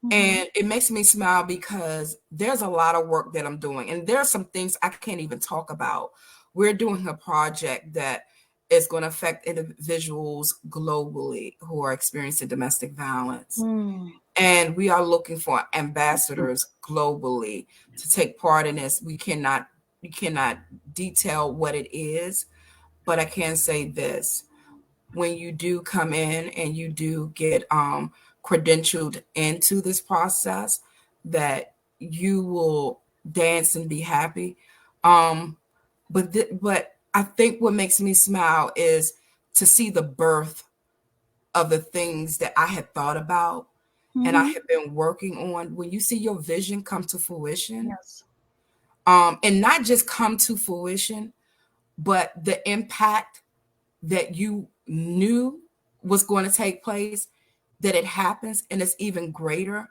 Mm-hmm. And it makes me smile because there's a lot of work that I'm doing. And there are some things I can't even talk about. We're doing a project that is going to affect individuals globally who are experiencing domestic violence. Mm. And we are looking for ambassadors globally to take part in this. We cannot detail what it is, but I can say this. When you do come in and you do get credentialed into this process, that you will dance and be happy. But I think what makes me smile is to see the birth of the things that I had thought about and I Mm-hmm. have been working on. When you see your vision come to fruition, Yes. and not just come to fruition, but the impact that you knew was going to take place, that it happens and it's even greater.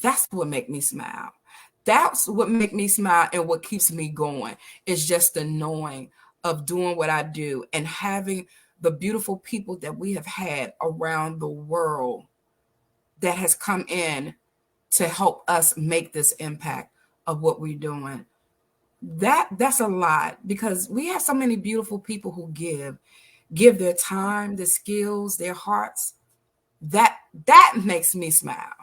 That's what make me smile. That's what make me smile, and what keeps me going is just the knowing of doing what I do and having the beautiful people that we have had around the world that has come in to help us make this impact of what we're doing. That's a lot, because we have so many beautiful people who give their time, their skills, their hearts. That makes me smile.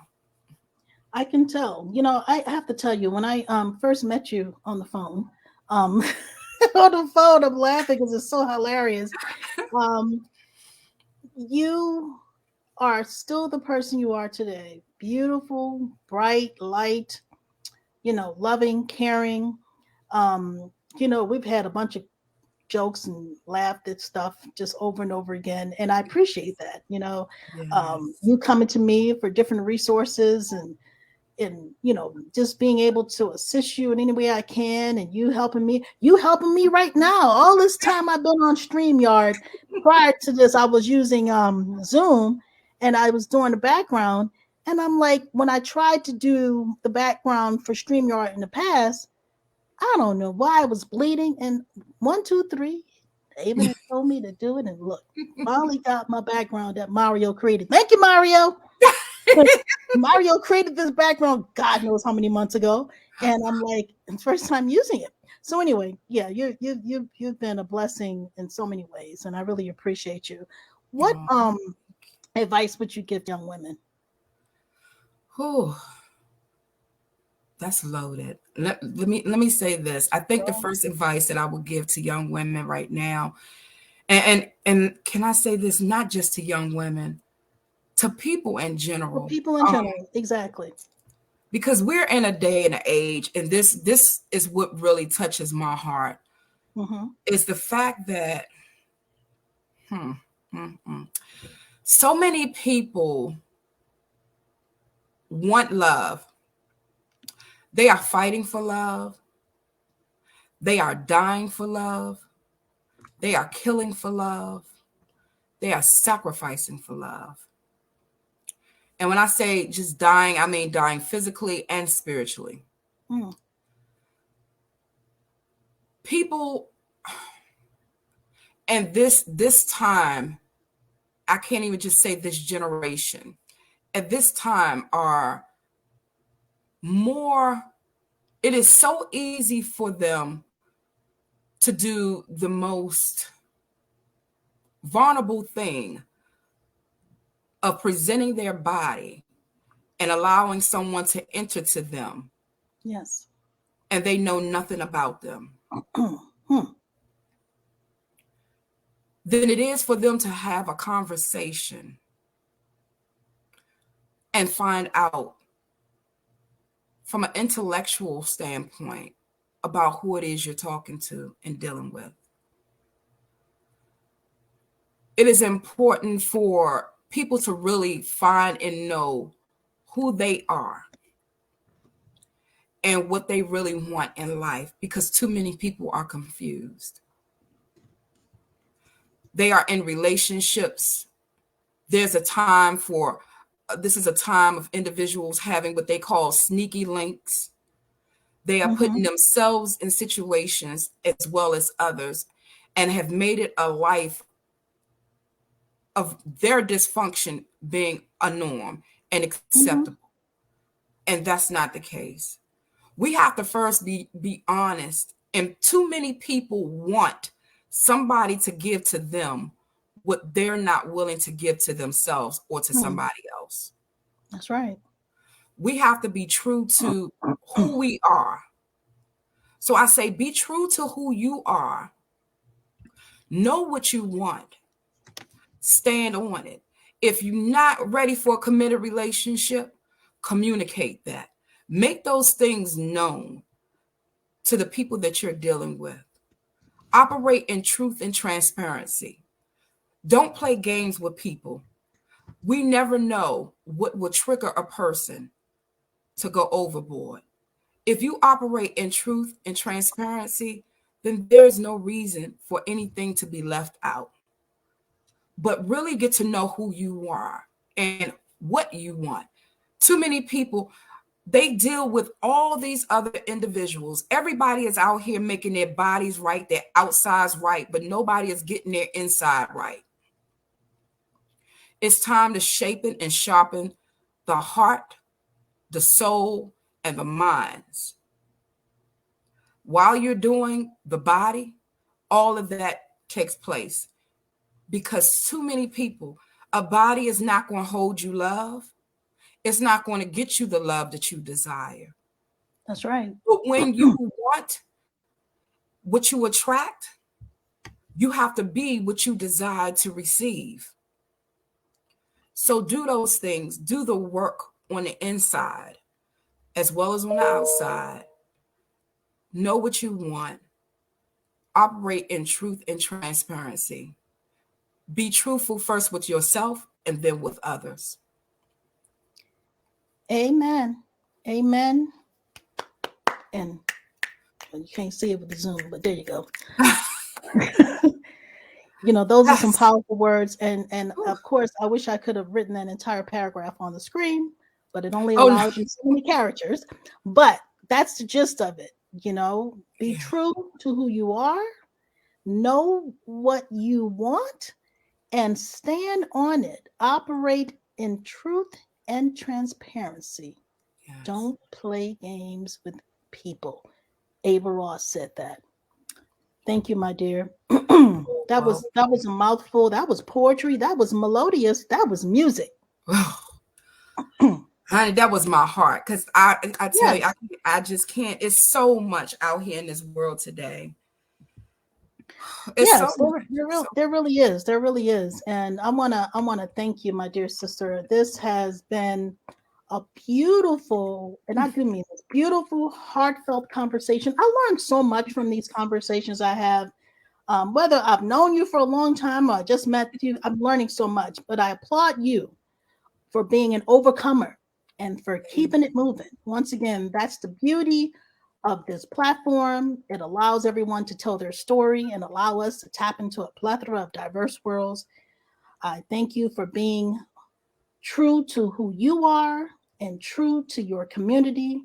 I can tell. You know, I have to tell you, when I first met you on the phone, um, on the phone, I'm laughing because it's so hilarious. Um, you are still the person you are today. Beautiful, bright, light, loving, caring. We've had a bunch of jokes and laughed at stuff just over and over again. And I appreciate that. Yes. You coming to me for different resources and just being able to assist you in any way I can, and you helping me right now. All this time I've been on StreamYard. Prior to this, I was using Zoom, and I was doing the background, and I'm like, when I tried to do the background for StreamYard in the past, I don't know why I was bleeding, and 1, 2, 3. Ava had told me to do it, and look, finally got my background that Mario created. Thank you, Mario. Mario created this background, God knows how many months ago, and I'm like, first time using it. So anyway, yeah, you've been a blessing in so many ways, and I really appreciate you. What Oh, advice would you give young women? whew, that's loaded. Let me say this. I think the first advice that I would give to young women right now, and can I say this not just to young women, to people in For general, people in general, exactly. because we're in a day and an age, and this is what really touches my heart, Mm-hmm. is the fact that hmm, hmm, hmm, so many people want love. They are fighting for love. They are dying for love. They are killing for love. They are sacrificing for love. And when I say just dying, I mean dying physically and spiritually. Mm. People, and this time, I can't even just say this generation, at this time are more, it is so easy for them to do the most vulnerable thing of presenting their body and allowing someone to enter to them, Yes. and they know nothing about them, Hmm. than it is for them to have a conversation and find out from an intellectual standpoint about who it is you're talking to and dealing with. It is important for people to really find and know who they are and what they really want in life, because too many people are confused. They are in relationships. There's a time for, this is a time of individuals having what they call sneaky links. They are Mm-hmm. putting themselves in situations as well as others, and have made it a life of their dysfunction being a norm and Mm-hmm. acceptable. And that's not the case. We have to first be honest. And too many people want somebody to give to them what they're not willing to give to themselves or to Hmm. somebody else. That's right. We have to be true to who we are. So I say, be true to who you are. Know what you want. Stand on it. If you're not ready for a committed relationship, communicate that. Make those things known to the people that you're dealing with. Operate in truth and transparency. Don't play games with people. We never know what will trigger a person to go overboard. If you operate in truth and transparency, then there's no reason for anything to be left out. But really get to know who you are and what you want. Too many people, they deal with all these other individuals. Everybody is out here making their bodies right, their outsides right, but nobody is getting their inside right. It's time to shapen and sharpen the heart, the soul, and the minds. While you're doing the body, all of that takes place, because too many people, a body is not going to hold you love. It's not going to get you the love that you desire. That's right. But when you want what you attract, you have to be what you desire to receive. So do those things, do the work on the inside as well as on the outside. Know what you want, operate in truth and transparency. Be truthful first with yourself and then with others. Amen. Amen. And well, you can't see it with the Zoom, but there you go. Those are some Yes. powerful words, and of course, I wish I could have written that entire paragraph on the screen, but it only Oh, no. allows you so many characters. But that's the gist of it. Be Yeah. true to who you are. Know what you want and stand on it. Operate in truth and transparency. Yes. Don't play games with people. Ava Ross said that. Thank you, my dear. that Well, was a mouthful. That was poetry. That was melodious. That was music. honey, that was my heart. Because I tell you, Yes. I just can't. It's so much out here in this world today. It's so Yes, much. So there really is. There really is. And I wanna thank you, my dear sister. This has been a beautiful, and I do mean this, beautiful, heartfelt conversation. I learned so much from these conversations I have. Whether I've known you for a long time or I just met you, I'm learning so much. But I applaud you for being an overcomer and for thank keeping it moving. Once again, that's the beauty of this platform. It allows everyone to tell their story and allow us to tap into a plethora of diverse worlds. I thank you for being true to who you are and true to your community,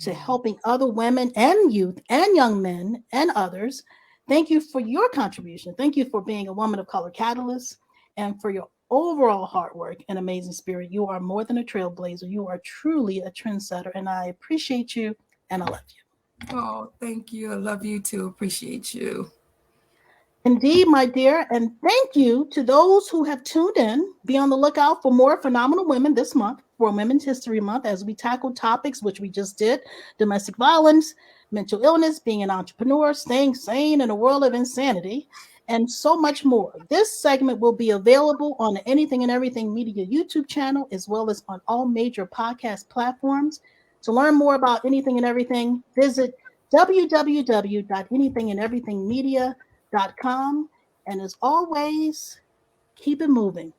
to you. helping other women and youth and young men and others. Thank you for your contribution. Thank you for being a woman of color catalyst and for your overall hard work and amazing spirit. You are more than a trailblazer. You are truly a trendsetter, and I appreciate you and I love you. Oh, thank you. I love you too. Appreciate you. Indeed, my dear. And thank you to those who have tuned in. Be on the lookout for more phenomenal women this month for Women's History Month as we tackle topics which we just did: domestic violence, mental illness, being an entrepreneur, staying sane in a world of insanity, and so much more. This segment will be available on the Anything and Everything Media YouTube channel as well as on all major podcast platforms. To learn more about anything and everything, visit www.anythingandeverythingmedia.com. And as always, keep it moving.